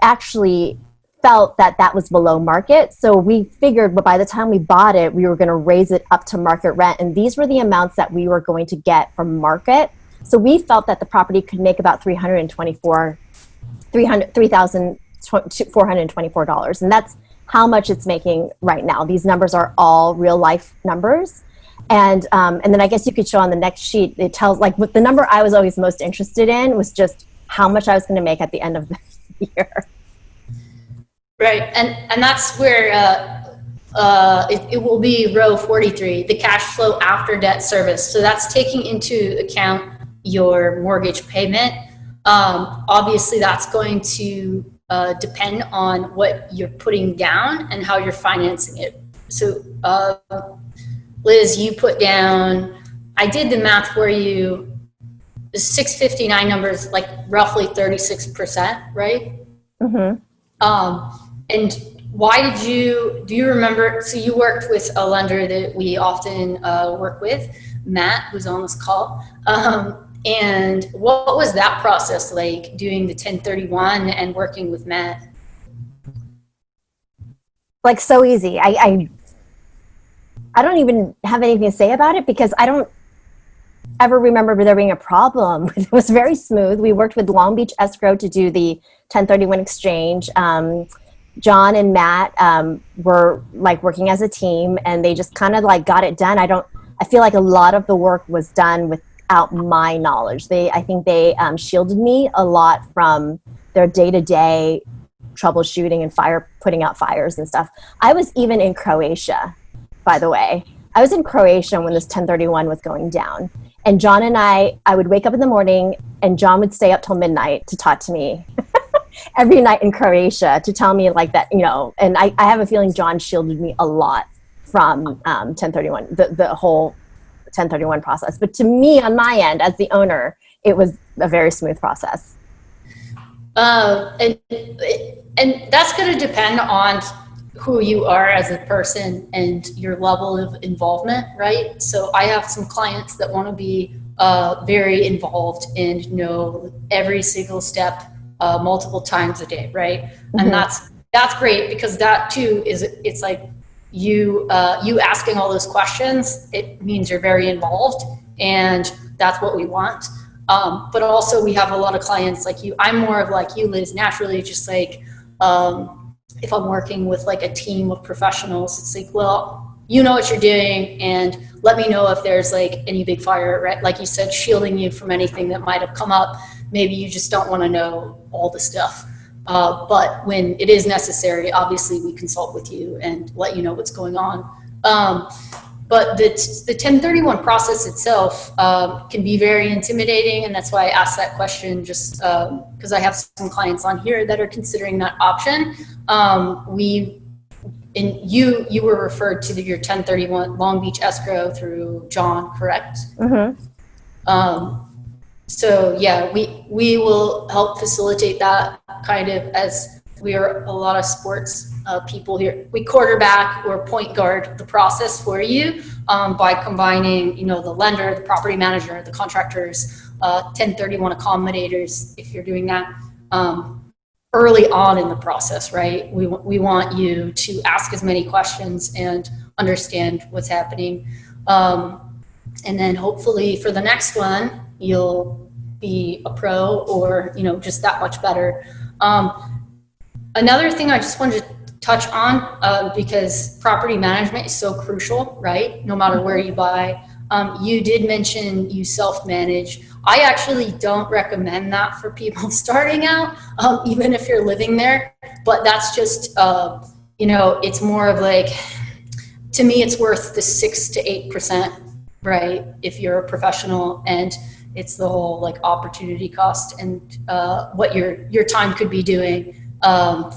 actually felt that that was below market, so we figured by the time we bought it, we were going to raise it up to market rent, and these were the amounts that we were going to get from market. So we felt that the property could make about $3,424, and that's how much it's making right now. These numbers are all real life numbers. And then I guess you could show on the next sheet, it tells, like, the number I was always most interested in was just how much I was going to make at the end of the year. Right, and that's where it will be row 43, the cash flow after debt service. So that's taking into account your mortgage payment. Obviously, that's going to depend on what you're putting down and how you're financing it. So, Liz, you put down, I did the math for you, the 659 numbers, like roughly 36%, right? Mm-hmm. And why do you remember, so you worked with a lender that we often work with, Matt, who's on this call. And what was that process like, doing the 1031 and working with Matt? Like, so easy. I don't even have anything to say about it because I don't ever remember there being a problem. It was very smooth. We worked with Long Beach Escrow to do the 1031 exchange. John and Matt were like working as a team, and they just kind of like got it done. I feel like a lot of the work was done without my knowledge. I think they shielded me a lot from their day-to-day troubleshooting and putting out fires and stuff. I was even in Croatia, by the way. I was in Croatia when this 1031 was going down. And John and I would wake up in the morning, and John would stay up till midnight to talk to me every night in Croatia to tell me like that, and I have a feeling John shielded me a lot from 1031, the whole 1031 process. But to me, on my end, as the owner, it was a very smooth process. And that's going to depend on who you are as a person and your level of involvement, right? So I have some clients that want to be very involved and know every single step multiple times a day, right? Mm-hmm. And that's great, because that too it's like you asking all those questions. It means you're very involved, and that's what we want. But also we have a lot of clients like you. I'm more of like you, Liz, naturally, just like if I'm working with like a team of professionals, it's like, well, you know what you're doing, and let me know if there's like any big fire, right? Like you said, shielding you from anything that might have come up. Maybe you just don't want to know all the stuff. But when it is necessary, obviously we consult with you and let you know what's going on. But the 1031 process itself can be very intimidating, and that's why I asked that question, just because I have some clients on here that are considering that option. You were referred to your 1031 Long Beach Escrow through John, correct? Mm-hmm. So yeah, we will help facilitate that, kind of, as we are a lot of sports people here. We quarterback or point guard the process for you by combining, the lender, the property manager, the contractors, 1031 accommodators, if you're doing that early on in the process, right? We want you to ask as many questions and understand what's happening. And then hopefully for the next one, you'll be a pro, or, just that much better. Another thing I just wanted to touch on, because property management is so crucial, right? No matter where you buy. You did mention you self-manage. I actually don't recommend that for people starting out, even if you're living there. But that's just, it's more of like, to me, it's worth the 6 to 8%, right? If you're a professional, and it's the whole like opportunity cost and what your time could be doing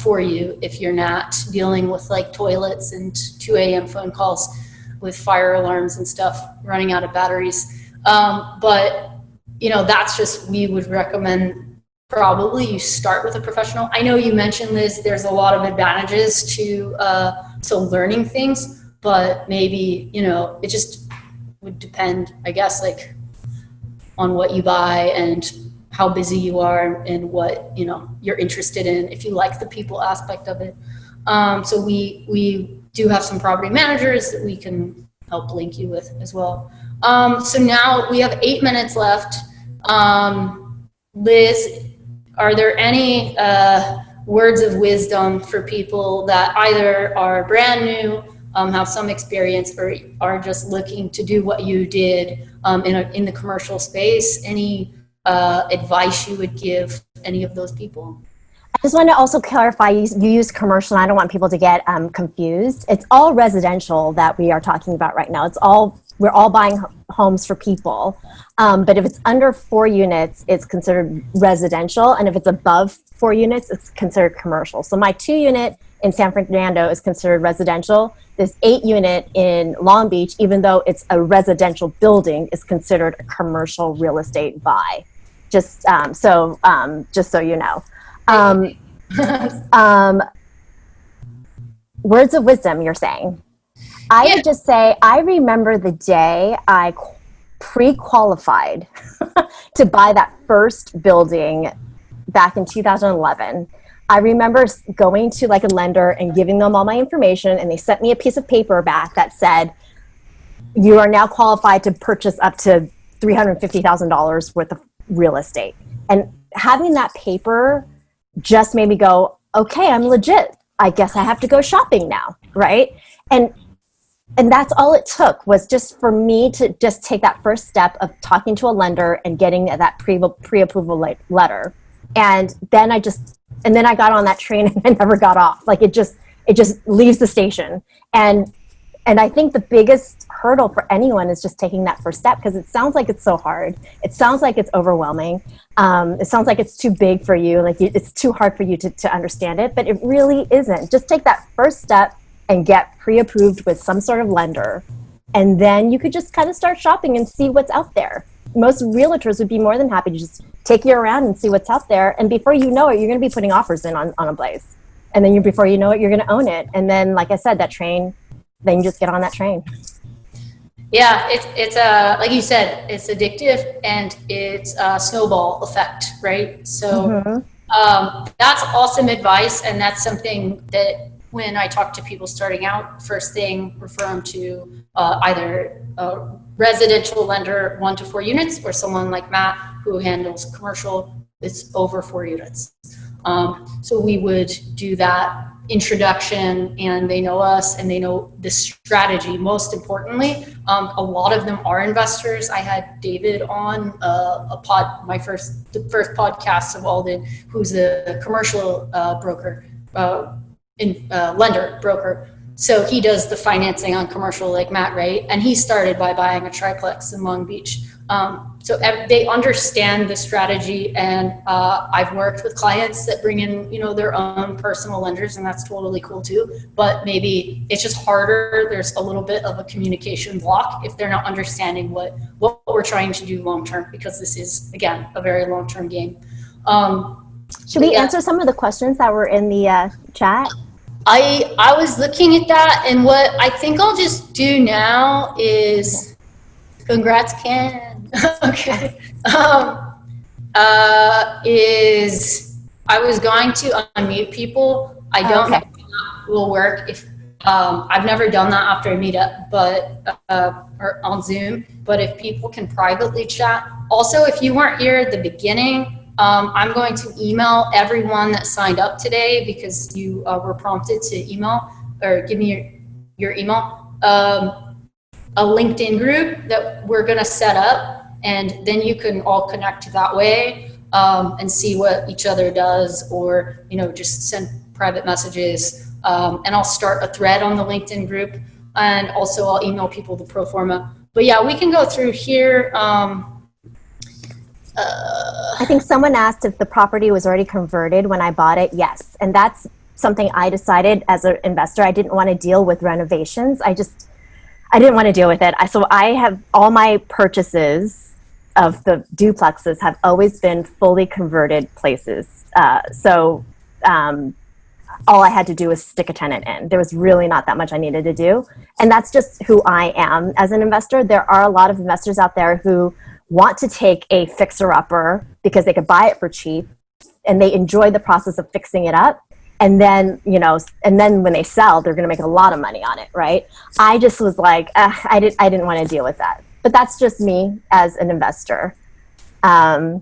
for you if you're not dealing with like toilets and 2 a.m. phone calls with fire alarms and stuff, running out of batteries. But, that's just, we would recommend probably you start with a professional. I know you mentioned, Liz, there's a lot of advantages to learning things. but maybe, it just would depend, I guess, like on what you buy and how busy you are and what, you're interested in, if you like the people aspect of it. So we do have some property managers that we can help link you with as well. So now we have 8 minutes left. Liz, are there any words of wisdom for people that either are brand new, have some experience, or are just looking to do what you did in the commercial space? Any advice you would give any of those people? I just want to also clarify, you use commercial, and I don't want people to get confused. It's all residential that we are talking about right now. We're all buying homes for people. But if it's under 4 units, it's considered residential. And if it's above 4 units, it's considered commercial. So my 2-unit in San Fernando is considered residential. This 8-unit in Long Beach, even though it's a residential building, is considered a commercial real estate buy. Just so you know. Words of wisdom, you're saying. I would just say, I remember the day I pre-qualified to buy that first building back in 2011. I remember going to like a lender and giving them all my information, and they sent me a piece of paper back that said, you are now qualified to purchase up to $350,000 worth of real estate. And having that paper just made me go, okay, I'm legit. I guess I have to go shopping now, right? And that's all it took, was just for me to just take that first step of talking to a lender and getting that pre-approval letter. And then I got on that train and I never got off. Like it just leaves the station. And I think the biggest hurdle for anyone is just taking that first step, because it sounds like it's so hard. It sounds like it's overwhelming. It sounds like it's too big for you. Like it's too hard for you to understand it, but it really isn't. Just take that first step and get pre-approved with some sort of lender. And then you could just kind of start shopping and see what's out there. Most realtors would be more than happy to just take you around and see what's out there. And before you know it, you're going to be putting offers in on a place. And then before you know it, you're going to own it. And then, like I said, that train, then you just get on that train. Yeah, it's like you said, it's addictive, and it's a snowball effect, right? So that's awesome advice. And that's something that when I talk to people starting out, first thing, refer them to either a residential lender 1 to 4 units, or someone like Matt who handles commercial, it's over 4 units. So we would do that introduction, and they know us and they know the strategy. Most importantly, a lot of them are investors. I had David on the first podcast of Alden, who's a commercial broker, lender broker. So he does the financing on commercial like Matt, right? And he started by buying a triplex in Long Beach. So they understand the strategy, and I've worked with clients that bring in, their own personal lenders, and that's totally cool too. But maybe it's just harder. There's a little bit of a communication block if they're not understanding what we're trying to do long term, because this is, again, a very long term game. Should we answer some of the questions that were in the chat? I was looking at that, and what I think I'll just do now is, congrats, Ken. Okay. Is I was going to unmute people. I don't know if that will work. If I've never done that after a meetup, but or on Zoom. But if people can privately chat. Also, if you weren't here at the beginning, I'm going to email everyone that signed up today, because you were prompted to email or give me your email. A LinkedIn group that we're going to set up, and then you can all connect that way and see what each other does, or just send private messages, and I'll start a thread on the LinkedIn group, and also I'll email people the pro forma. But yeah, we can go through here. I think someone asked if the property was already converted when I bought it. Yes, and that's something I decided as an investor. I didn't want to deal with renovations. I didn't want to deal with it. So I have all my purchases of the duplexes have always been fully converted places. So all I had to do was stick a tenant in. There was really not that much I needed to do. And that's just who I am as an investor. There are a lot of investors out there who want to take a fixer-upper because they could buy it for cheap, and they enjoy the process of fixing it up. And then, and then when they sell, they're going to make a lot of money on it, right? I just was like, I didn't want to deal with that. But that's just me as an investor. How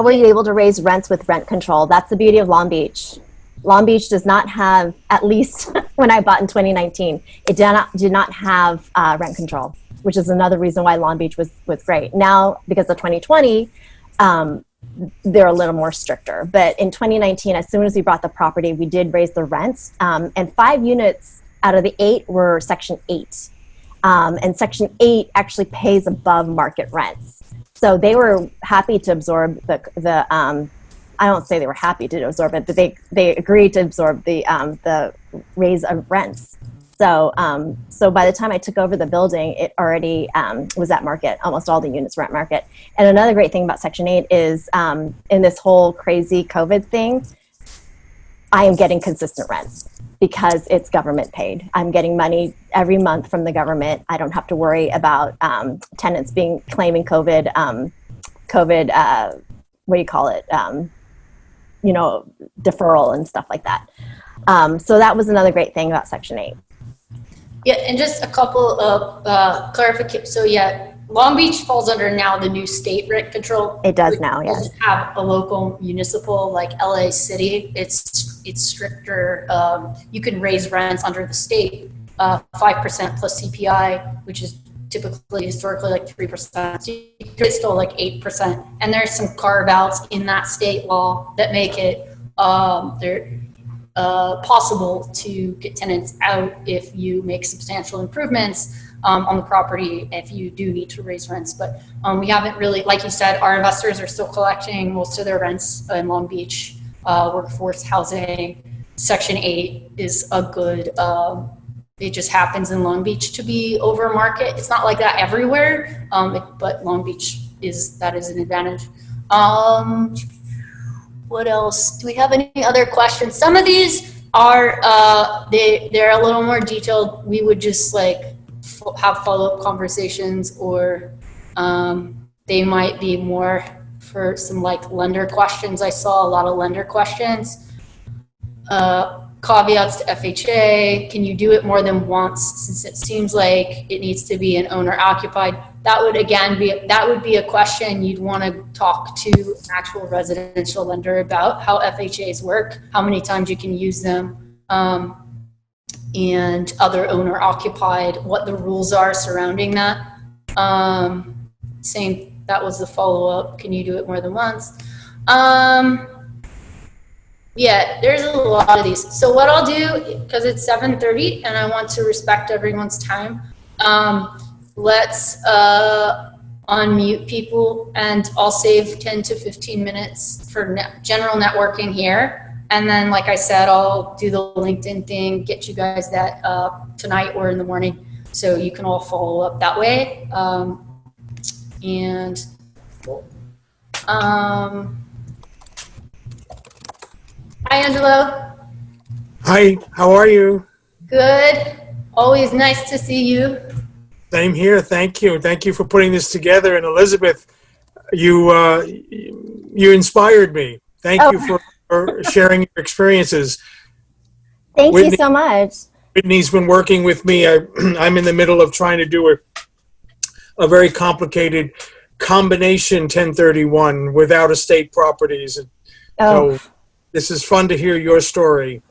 were you able to raise rents with rent control? That's the beauty of Long Beach. Long Beach does not have, at least when I bought in 2019, it did not have rent control, which is another reason why Long Beach was great. Now, because of 2020, they're a little more stricter. But in 2019, as soon as we bought the property, we did raise the rents. And 5 units out of the 8 were Section 8. And Section 8 actually pays above market rents. So they were happy to absorb the I don't say they were happy to absorb it, but they agreed to absorb the raise of rents. So so by the time I took over the building, it already was at market. Almost all the units were at market. And another great thing about Section 8 is in this whole crazy COVID thing, I am getting consistent rents because it's government paid. I'm getting money every month from the government. I don't have to worry about tenants claiming COVID, what do you call it? Deferral and stuff like that. So that was another great thing about Section 8. Yeah, and just a couple of clarifications. So yeah, Long Beach falls under now the new state rent control. It does now, yes. It doesn't have a local municipal like LA City. It's stricter. You can raise rents under the state 5% plus CPI, which is typically historically like 3%. So it's still like 8%. And there's some carve outs in that state law that make it possible to get tenants out if you make substantial improvements on the property, if you do need to raise rents. But we haven't really, like you said, our investors are still collecting most of their rents in Long Beach. Workforce housing, Section 8 is a good, it just happens in Long Beach to be over market. It's not like that everywhere, but Long Beach that is an advantage. What else? Do we have any other questions? Some of these are, they're a little more detailed. We would just like have follow-up conversations, or they might be more for some like lender questions. I saw a lot of lender questions. Caveats to FHA. Can you do it more than once, since it seems like it needs to be an owner occupied? That would be a question you'd want to talk to an actual residential lender about, how FHAs work, how many times you can use them, and other owner occupied, what the rules are surrounding that. That was the follow-up. Can you do it more than once? Yeah, there's a lot of these. So what I'll do, because it's 7:30 and I want to respect everyone's time, let's unmute people, and I'll save 10 to 15 minutes for general networking here. And then, like I said, I'll do the LinkedIn thing, get you guys that tonight or in the morning, so you can all follow up that way. Hi, Angelo. Hi, how are you? Good. Always nice to see you. Same here. Thank you. Thank you for putting this together. And Elizabeth, you inspired me. Thank you for sharing your experiences. Thank you so much. Whitney's been working with me. I'm in the middle of trying to do a very complicated combination 1031 without estate properties. So this is fun to hear your story.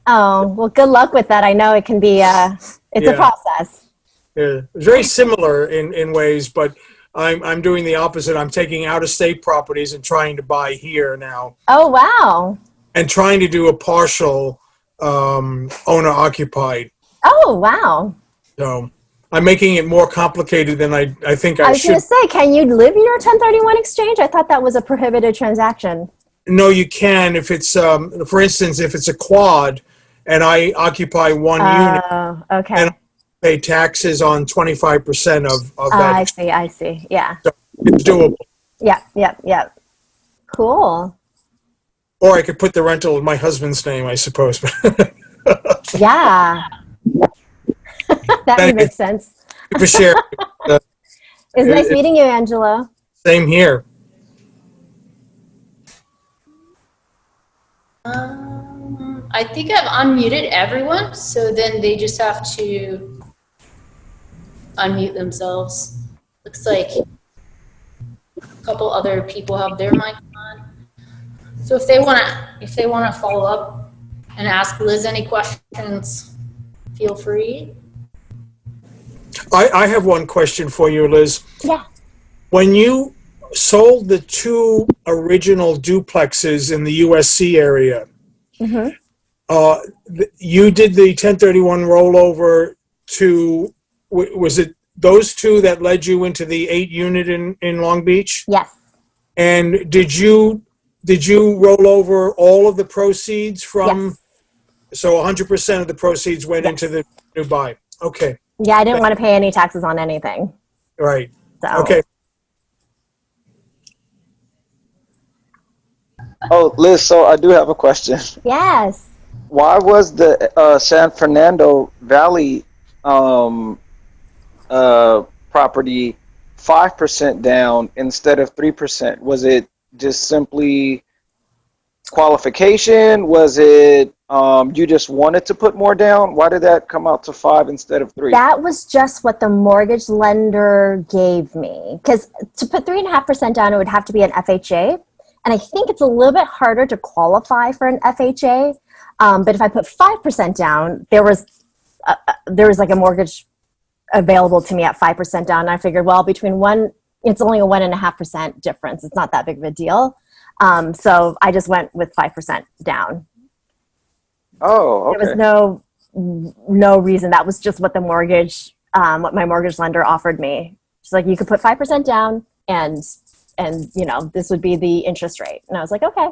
Oh, well, good luck with that. I know it can be, it's a process. Yeah, it's very similar in ways, but I'm doing the opposite. I'm taking out of state properties and trying to buy here now. Oh, wow. And trying to do a partial owner occupied. Oh, wow. So I'm making it more complicated than I think I should. I was going to say, can you live in your 1031 exchange? I thought that was a prohibited transaction. No, you can if it's, for instance, if it's a quad and I occupy one unit. Okay. And I pay taxes on 25% of that. I see. Yeah. So it's doable. Yeah. Cool. Or I could put the rental in my husband's name, I suppose. Yeah. That would make sense. For share. It's nice meeting you, Angela. Same here. I think I've unmuted everyone, so then they just have to unmute themselves. Looks like a couple other people have their mic on. So if they wanna follow up and ask Liz any questions, feel free. I have one question for you, Liz. Yeah. When you sold the 2 original duplexes in the USC area, you did the 1031 rollover to, was it those 2 that led you into the 8 unit in Long Beach? Yes. And did you roll over all of the proceeds from? Yes. So 100% of the proceeds went into the new buy. Okay. Yeah, I didn't want to pay any taxes on anything. Right. So. Okay. Oh, Liz, so I do have a question. Yes. Why was the San Fernando Valley property 5% down instead of 3%? Was it just simply qualification? Was it you just wanted to put more down? Why did that come out to 5 instead of 3? That was just what the mortgage lender gave me. Because to put 3.5% down, it would have to be an FHA. And I think it's a little bit harder to qualify for an FHA. But if I put 5% down, there was like a mortgage available to me at 5% down. And I figured, well, it's only a 1.5% difference. It's not that big of a deal. So I just went with 5% down. Oh, okay. There was no reason. That was just what what my mortgage lender offered me. She's like, you could put 5% down and this would be the interest rate. And I was like, okay.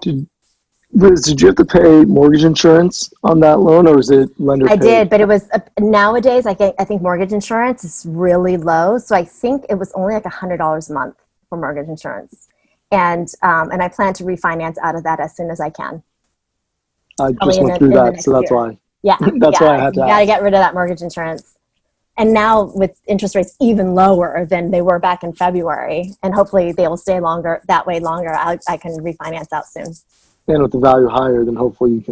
Liz, did you have to pay mortgage insurance on that loan, or was it lender paid? I did, but it was nowadays. I think mortgage insurance is really low, so I think it was only like $100 a month for mortgage insurance, and I plan to refinance out of that as soon as I can. I just went through that, so that's why. Yeah, that's why I had to. You got to get rid of that mortgage insurance. And now with interest rates even lower than they were back in February, and hopefully they will stay longer. I can refinance out soon. And with the value higher, then hopefully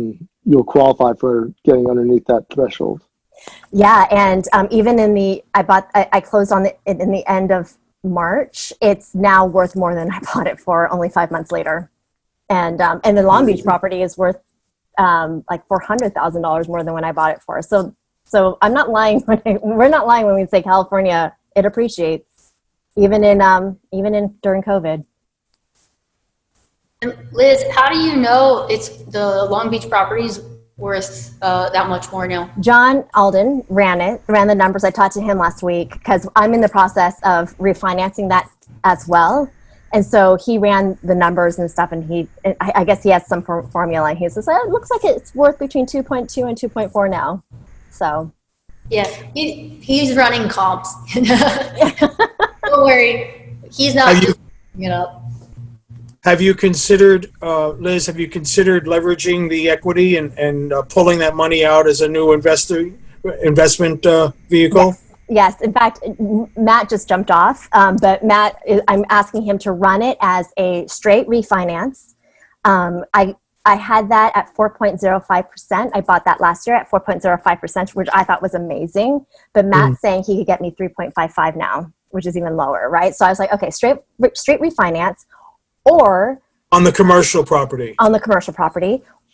you'll qualify for getting underneath that threshold. Yeah, and even I closed in the end of March. It's now worth more than I bought it for only 5 months later, and the Long Beach property is worth like $400,000 more than when I bought it for. So I'm not lying. We're not lying when we say California, it appreciates even during COVID. And Liz, how do you know it's the Long Beach properties worth that much more now? John Alden ran the numbers. I talked to him last week because I'm in the process of refinancing that as well. And so he ran the numbers and stuff, and I guess he has some formula. And he says, it looks like it's worth between 2.2 and 2.4 now. So. Yeah, he's running comps. Don't worry. He's not picking it up. Have you considered, Liz, leveraging the equity and pulling that money out as a new investment vehicle? Yes. In fact, Matt just jumped off, but I'm asking him to run it as a straight refinance. I had that at 4.05%. I bought that last year at 4.05%, which I thought was amazing. But Matt's saying he could get me 3.55 now, which is even lower, right? So I was like, okay, straight refinance. Or on the commercial property.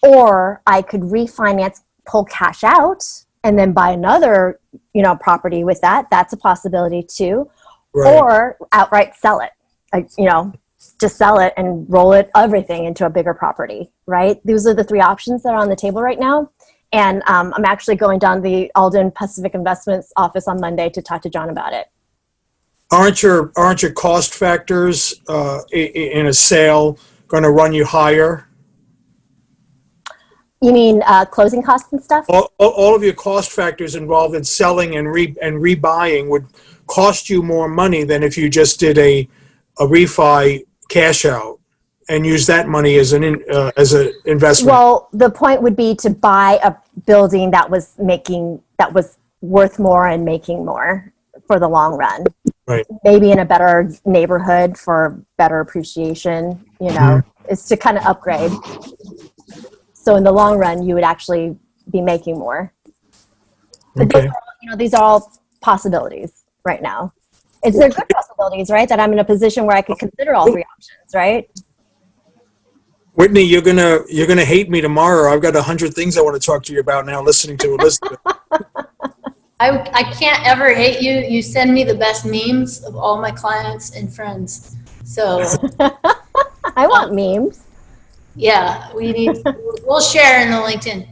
Or I could refinance, pull cash out, and then buy another, property with that. That's a possibility too. Right. Or outright sell it. Just sell it and roll everything into a bigger property. Right. Those are the 3 options that are on the table right now. And I'm actually going down the Alden Pacific Investments office on Monday to talk to John about it. Aren't your cost factors in a sale going to run you higher? You mean closing costs and stuff? All of your cost factors involved in selling and rebuying would cost you more money than if you just did a refi cash out. and use that money as an investment. Well, the point would be to buy a building that was worth more and making more for the long run. Right. Maybe in a better neighborhood for better appreciation, it's to kind of upgrade. So in the long run, you would actually be making more. But Okay. these are all possibilities right now. They're good possibilities, right? That I'm in a position where I could consider all three options, right? Whitney, you're gonna hate me tomorrow. I've got 100 things I want to talk to you about now. Listening to Elizabeth. I can't ever hate you. You send me the best memes of all my clients and friends. So I want memes. yeah, we'll share in the LinkedIn.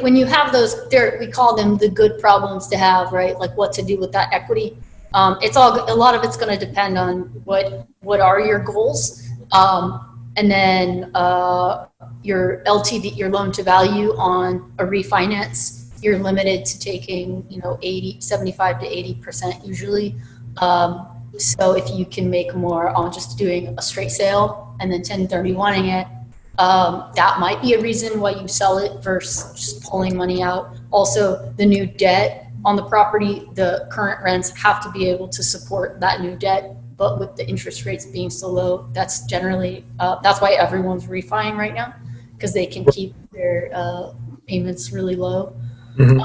When you have those, we call them the good problems to have, right? Like what to do with that equity. A lot of it's going to depend on what are your goals. And then your LTV, your loan to value on a refinance, you're limited to taking, 75 to 80% usually. So if you can make more on just doing a straight sale and then 1031ing it, that might be a reason why you sell it versus just pulling money out. Also, the new debt on the property, the current rents have to be able to support that new debt. But with the interest rates being so low, that's generally, that's why everyone's refining right now, because they can keep their payments really low. Mhm.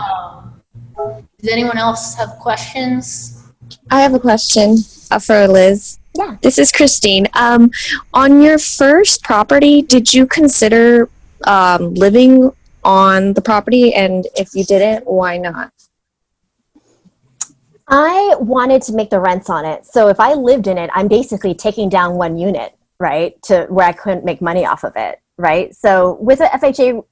Does anyone else have questions? I have a question for Liz. Yeah. This is Christine. On your first property, did you consider living on the property? And if you didn't, why not? I wanted to make the rents on it. So if I lived in it, I'm basically taking down one unit, right, to where I couldn't make money off of it, right? So with a FHA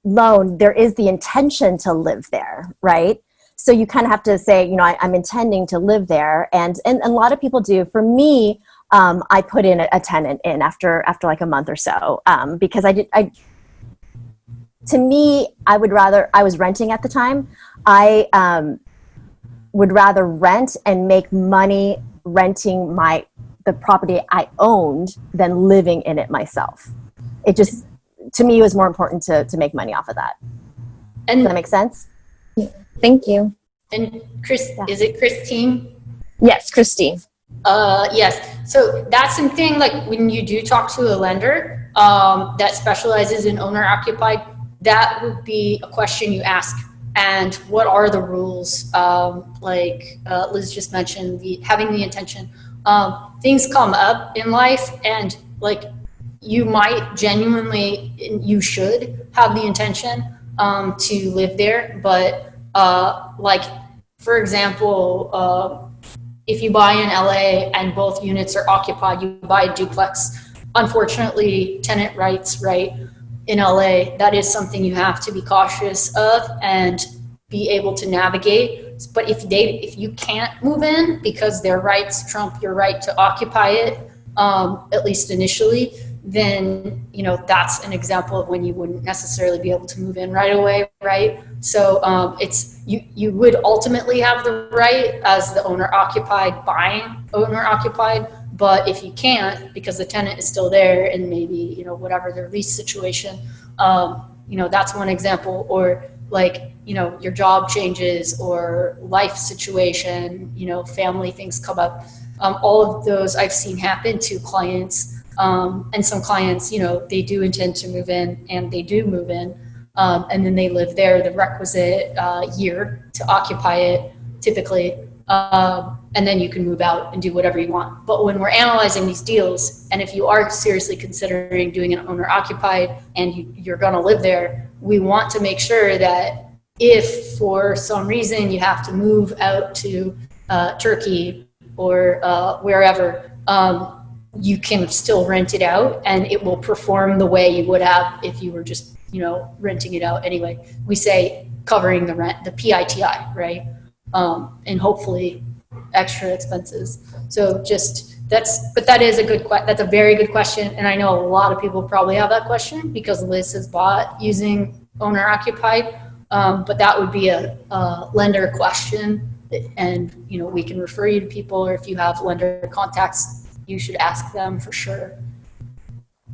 loan, there is the intention to live there, right? So you kind of have to say, I'm intending to live there. And a lot of people do. For me, I put in a tenant in after like a month or so, because to me, I was renting at the time. I would rather rent and make money renting the property I owned than living in it myself. It just, to me, it was more important to make money off of that. And Does that make sense? Thank you. And is it Christine? Yes, Christine. Yes. So that's something like when you do talk to a lender that specializes in owner occupied, that would be a question you ask. And what are the rules? Like Liz just mentioned, having the intention. Things come up in life, and like you might genuinely, you should have the intention to live there. But like, for example, if you buy in LA and both units are occupied, you buy a duplex. Unfortunately, tenant rights, right? In LA, that is something you have to be cautious of and be able to navigate. But if you can't move in because their rights trump your right to occupy it, at least initially, then that's an example of when you wouldn't necessarily be able to move in right away, right? So it's you would ultimately have the right as the owner occupied buying owner occupied. But if you can't, because the tenant is still there and maybe, whatever their lease situation, that's one example. Or like, your job changes or life situation, family things come up. All of those I've seen happen to clients. And some clients, they do intend to move in and they do move in. And then they live there the requisite year to occupy it, typically. And then you can move out and do whatever you want. But when we're analyzing these deals, and if you are seriously considering doing an owner occupied and you're going to live there, we want to make sure that if for some reason you have to move out to Turkey or wherever, you can still rent it out and it will perform the way you would have if you were just, renting it out anyway. We say covering the rent, the PITI, right? And hopefully extra expenses. So that is that's a very good question. And I know a lot of people probably have that question because Liz has bought using owner occupied. But that would be a lender question And, you know, we can refer you to people, or if you have lender contacts, you should ask them for sure.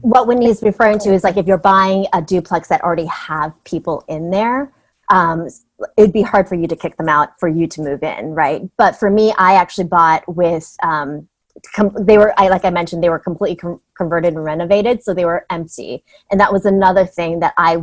What Whitney is referring to is like if you're buying a duplex that already have people in there, it'd be hard for you to kick them out for you to move in, right? But for me, I actually bought with, like I mentioned, they were completely converted and renovated, so they were empty. And that was another thing that I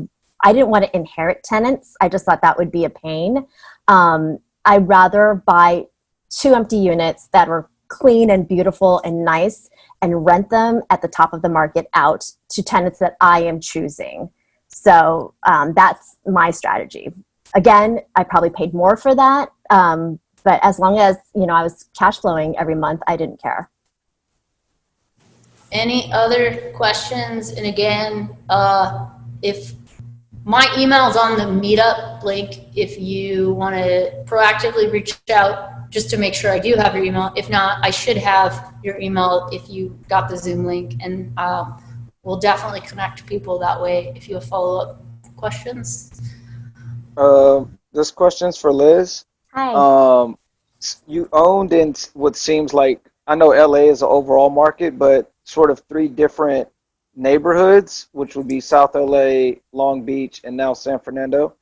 didn't want to inherit tenants. I just thought that would be a pain. I'd rather buy 2 empty units that were clean and beautiful and nice and rent them at the top of the market out to tenants that I am choosing. So that's my strategy. Again, I probably paid more for that, but as long as, you know, I was cash flowing every month, I didn't care. Any other questions? And again, if my email is on the meetup link, if you want to proactively reach out just to make sure I do have your email. If not, I should have your email if you got the Zoom link, and we'll definitely connect people that way if you have follow-up questions. This question's for Liz. Hi. You owned in what seems like, I know LA is an overall market, but sort of 3 different neighborhoods, which would be South LA, Long Beach, and now San Fernando.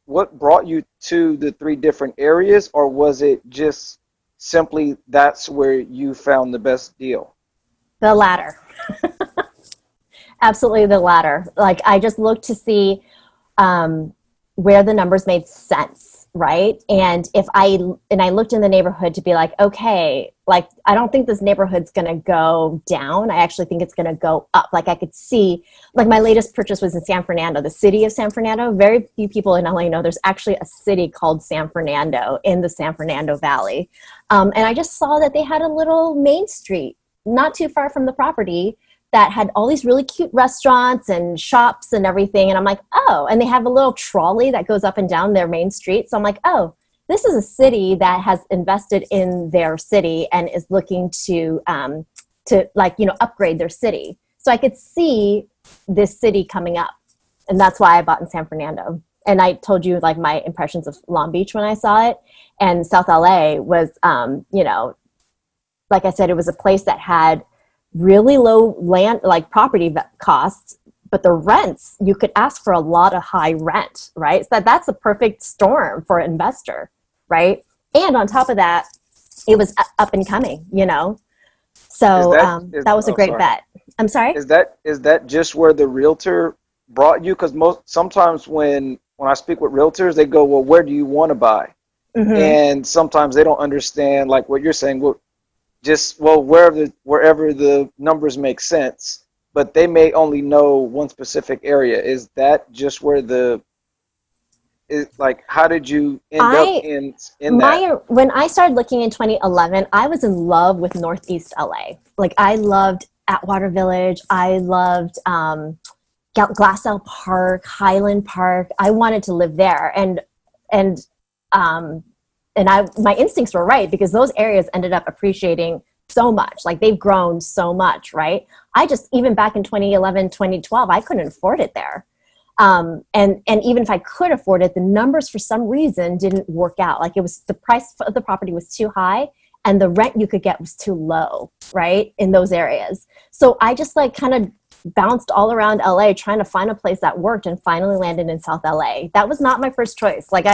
What brought you to the 3 different areas, or was it just simply that's where you found the best deal? The latter. Absolutely the latter. Like I just looked to see where the numbers made sense, right? And I looked in the neighborhood to be like, okay, like I don't think this neighborhood's gonna go down. I actually think it's gonna go up. Like I could see, like my latest purchase was in San Fernando, the city of San Fernando. Very few people in LA know there's actually a city called San Fernando in the San Fernando Valley. And I just saw that they had a little main street not too far from the property that had all these really cute restaurants and shops and everything. And I'm like, oh, and they have a little trolley that goes up and down their main street. So I'm like, oh, this is a city that has invested in their city and is looking to like, you know, upgrade their city. So I could see this city coming up. And that's why I bought in San Fernando. And I told you like my impressions of Long Beach when I saw it. And South LA was, you know, like I said, it was a place that had really low land, like property costs, but the rents, you could ask for a lot of high rent, right? So that's a perfect storm for an investor, right? And on top of that, it was up and coming, you know? So that was a great bet. I'm sorry? Is that just where the realtor brought you? Because sometimes when I speak with realtors, they go, well, where do you want to buy? Mm-hmm. And sometimes they don't understand like what you're saying. Well, wherever the numbers make sense, but they may only know one specific area. Is that just where how did you end up in that? When I started looking in 2011, I was in love with Northeast LA. Like I loved Atwater Village. I loved Glassell Park, Highland Park. I wanted to live there. And my instincts were right because those areas ended up appreciating so much. Like they've grown so much, right? Even back in 2011, 2012, I couldn't afford it there. And even if I could afford it, the numbers for some reason didn't work out. Like the price of the property was too high and the rent you could get was too low, right? In those areas. So I just like kind of bounced all around LA trying to find a place that worked and finally landed in South LA. That was not my first choice. Like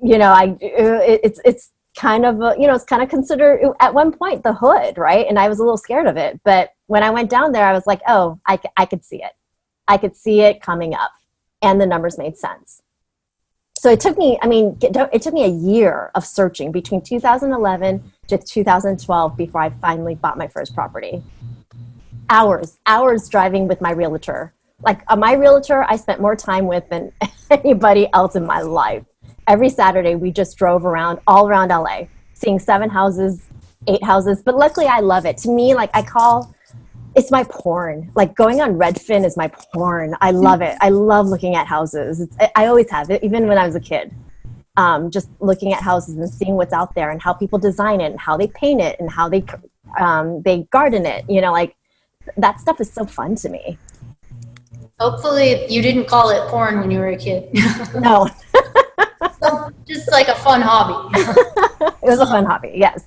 it's kind of, it's kind of considered at one point the hood, right? And I was a little scared of it. But when I went down there, I was like, oh, I could see it. I could see it coming up and the numbers made sense. So it took me a year of searching between 2011 to 2012 before I finally bought my first property. Hours driving with my realtor. Like my realtor, I spent more time with than anybody else in my life. Every Saturday, we just drove all around LA, seeing 7 houses, 8 houses. But luckily, I love it. To me, like it's my porn. Like going on Redfin is my porn. I love it. I love looking at houses. I always have it, even when I was a kid. Just looking at houses and seeing what's out there and how people design it and how they paint it and how they garden it. You know, like that stuff is so fun to me. Hopefully you didn't call it porn when you were a kid. No. just like a fun hobby. It was a fun hobby, yes.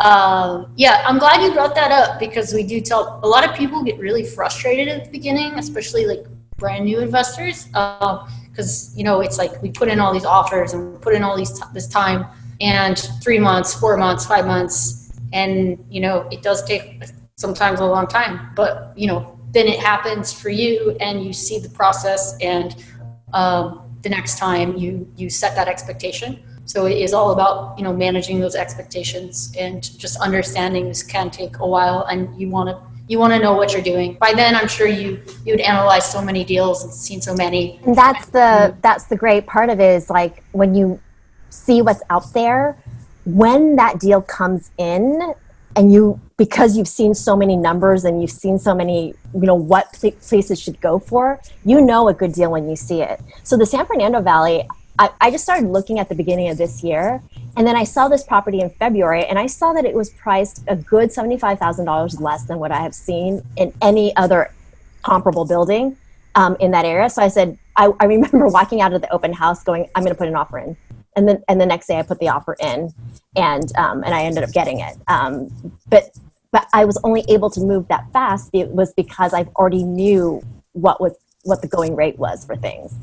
Yeah, I'm glad you brought that up because we do tell a lot of people get really frustrated at the beginning, especially like brand new investors, because it's like we put in all these offers and we put in all this time, and 3 months, 4 months, 5 months, and it does take sometimes a long time, but then it happens for you and you see the process, and the next time you set that expectation. So it is all about, managing those expectations and just understanding this can take a while, and you want to know what you're doing. By then, I'm sure you'd analyzed so many deals and seen so many. And that's the great part of it, is like when you see what's out there, when that deal comes in, and because you've seen so many numbers and you've seen so many, what places should go for, a good deal when you see it. So the San Fernando Valley, I just started looking at the beginning of this year, and then I saw this property in February, and I saw that it was priced a good $75,000 less than what I have seen in any other comparable building in that area. So I said, I remember walking out of the open house going, I'm going to put an offer in. And the next day I put the offer in, and I ended up getting it. But I was only able to move that fast. It was because I already knew what the going rate was for things.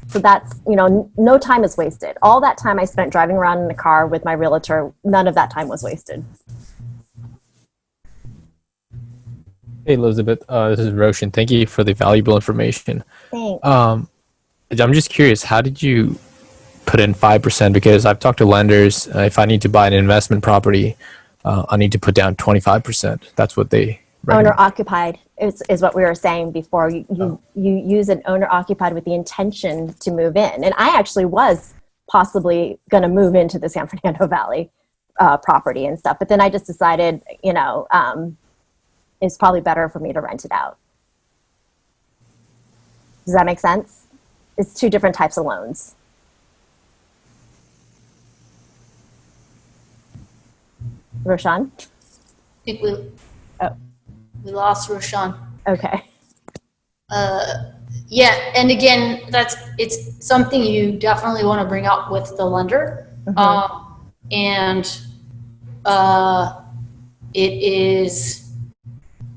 So that's, no time is wasted. All that time I spent driving around in the car with my realtor, none of that time was wasted. Hey, Elizabeth, this is Roshan. Thank you for the valuable information. Thanks. I'm just curious, how did you put in 5%? Because I've talked to lenders, if I need to buy an investment property, I need to put down 25%. That's what they recommend. Owner occupied is what we were saying before. You use an owner occupied with the intention to move in. And I actually was possibly going to move into the San Fernando Valley property and stuff. But then I just decided, it's probably better for me to rent it out. Does that make sense? It's two different types of loans. Roshan? I think we lost Roshan. Okay. Yeah, and again, it's something you definitely want to bring up with the lender. And it is,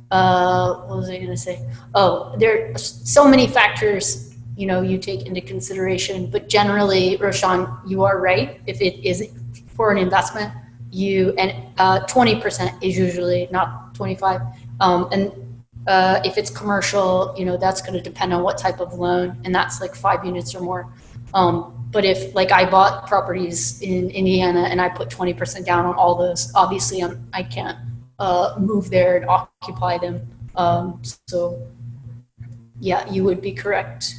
what was I going to say? Oh, there are so many factors, you take into consideration, but generally, Roshan, you are right. If it is for an investment, 20% is usually not 25. And if it's commercial, that's going to depend on what type of loan, and that's like 5 units or more. But if like I bought properties in Indiana and I put 20% down on all those, obviously I can't move there and occupy them. So yeah, you would be correct.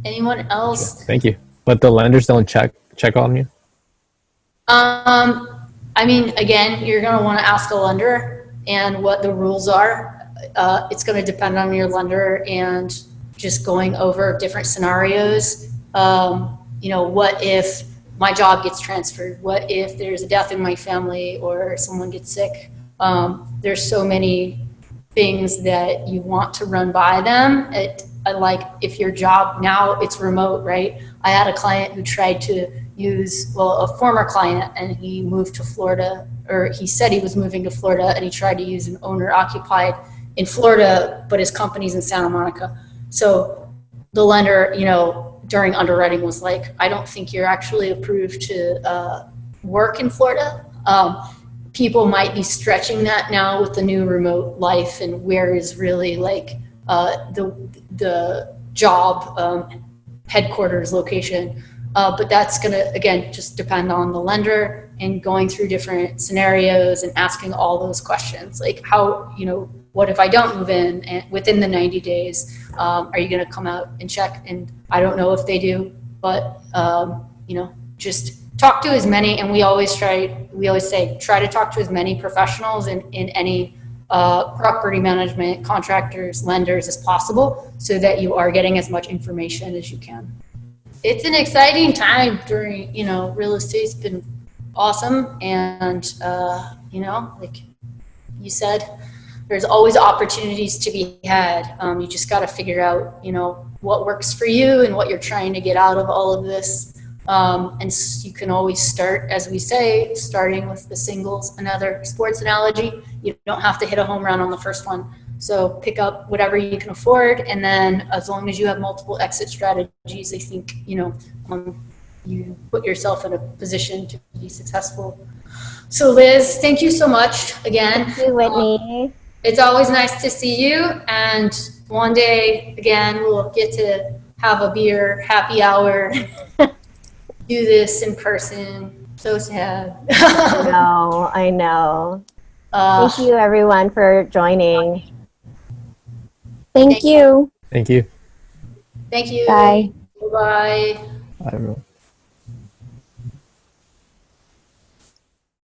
Anyone else? Thank you. But the lenders don't check on you? I mean, again, you're going to want to ask a lender and what the rules are. It's going to depend on your lender and just going over different scenarios. What if my job gets transferred? What if there's a death in my family or someone gets sick? There's so many things that you want to run by them. Like if your job now it's remote, right? I had a client who tried to use, a former client, and he moved to Florida, or he said he was moving to Florida, and he tried to use an owner occupied in Florida, but his company's in Santa Monica. So the lender, during underwriting was like, I don't think you're actually approved to work in Florida. People might be stretching that now with the new remote life, and where is really like the job headquarters location. But that's going to, again, just depend on the lender and going through different scenarios and asking all those questions. Like how, what if I don't move in and within the 90 days? Are you going to come out and check? And I don't know if they do, but, just talk to as many. And we always say, try to talk to as many professionals in any property management, contractors, lenders as possible, so that you are getting as much information as you can. It's an exciting time during, real estate's been awesome. And, like you said, there's always opportunities to be had. You just got to figure out, what works for you and what you're trying to get out of all of this. You can always start, as we say, starting with the singles. Another sports analogy, you don't have to hit a home run on the first one. So pick up whatever you can afford, and then as long as you have multiple exit strategies, I think, you put yourself in a position to be successful. So Liz, thank you so much again. Thank you, Whitney. It's always nice to see you, and one day, again, we'll get to have a beer, happy hour, do this in person. So sad. I know. Thank you, everyone, for joining. Thank you. Thank you. Thank you. Bye. Bye. Bye, everyone.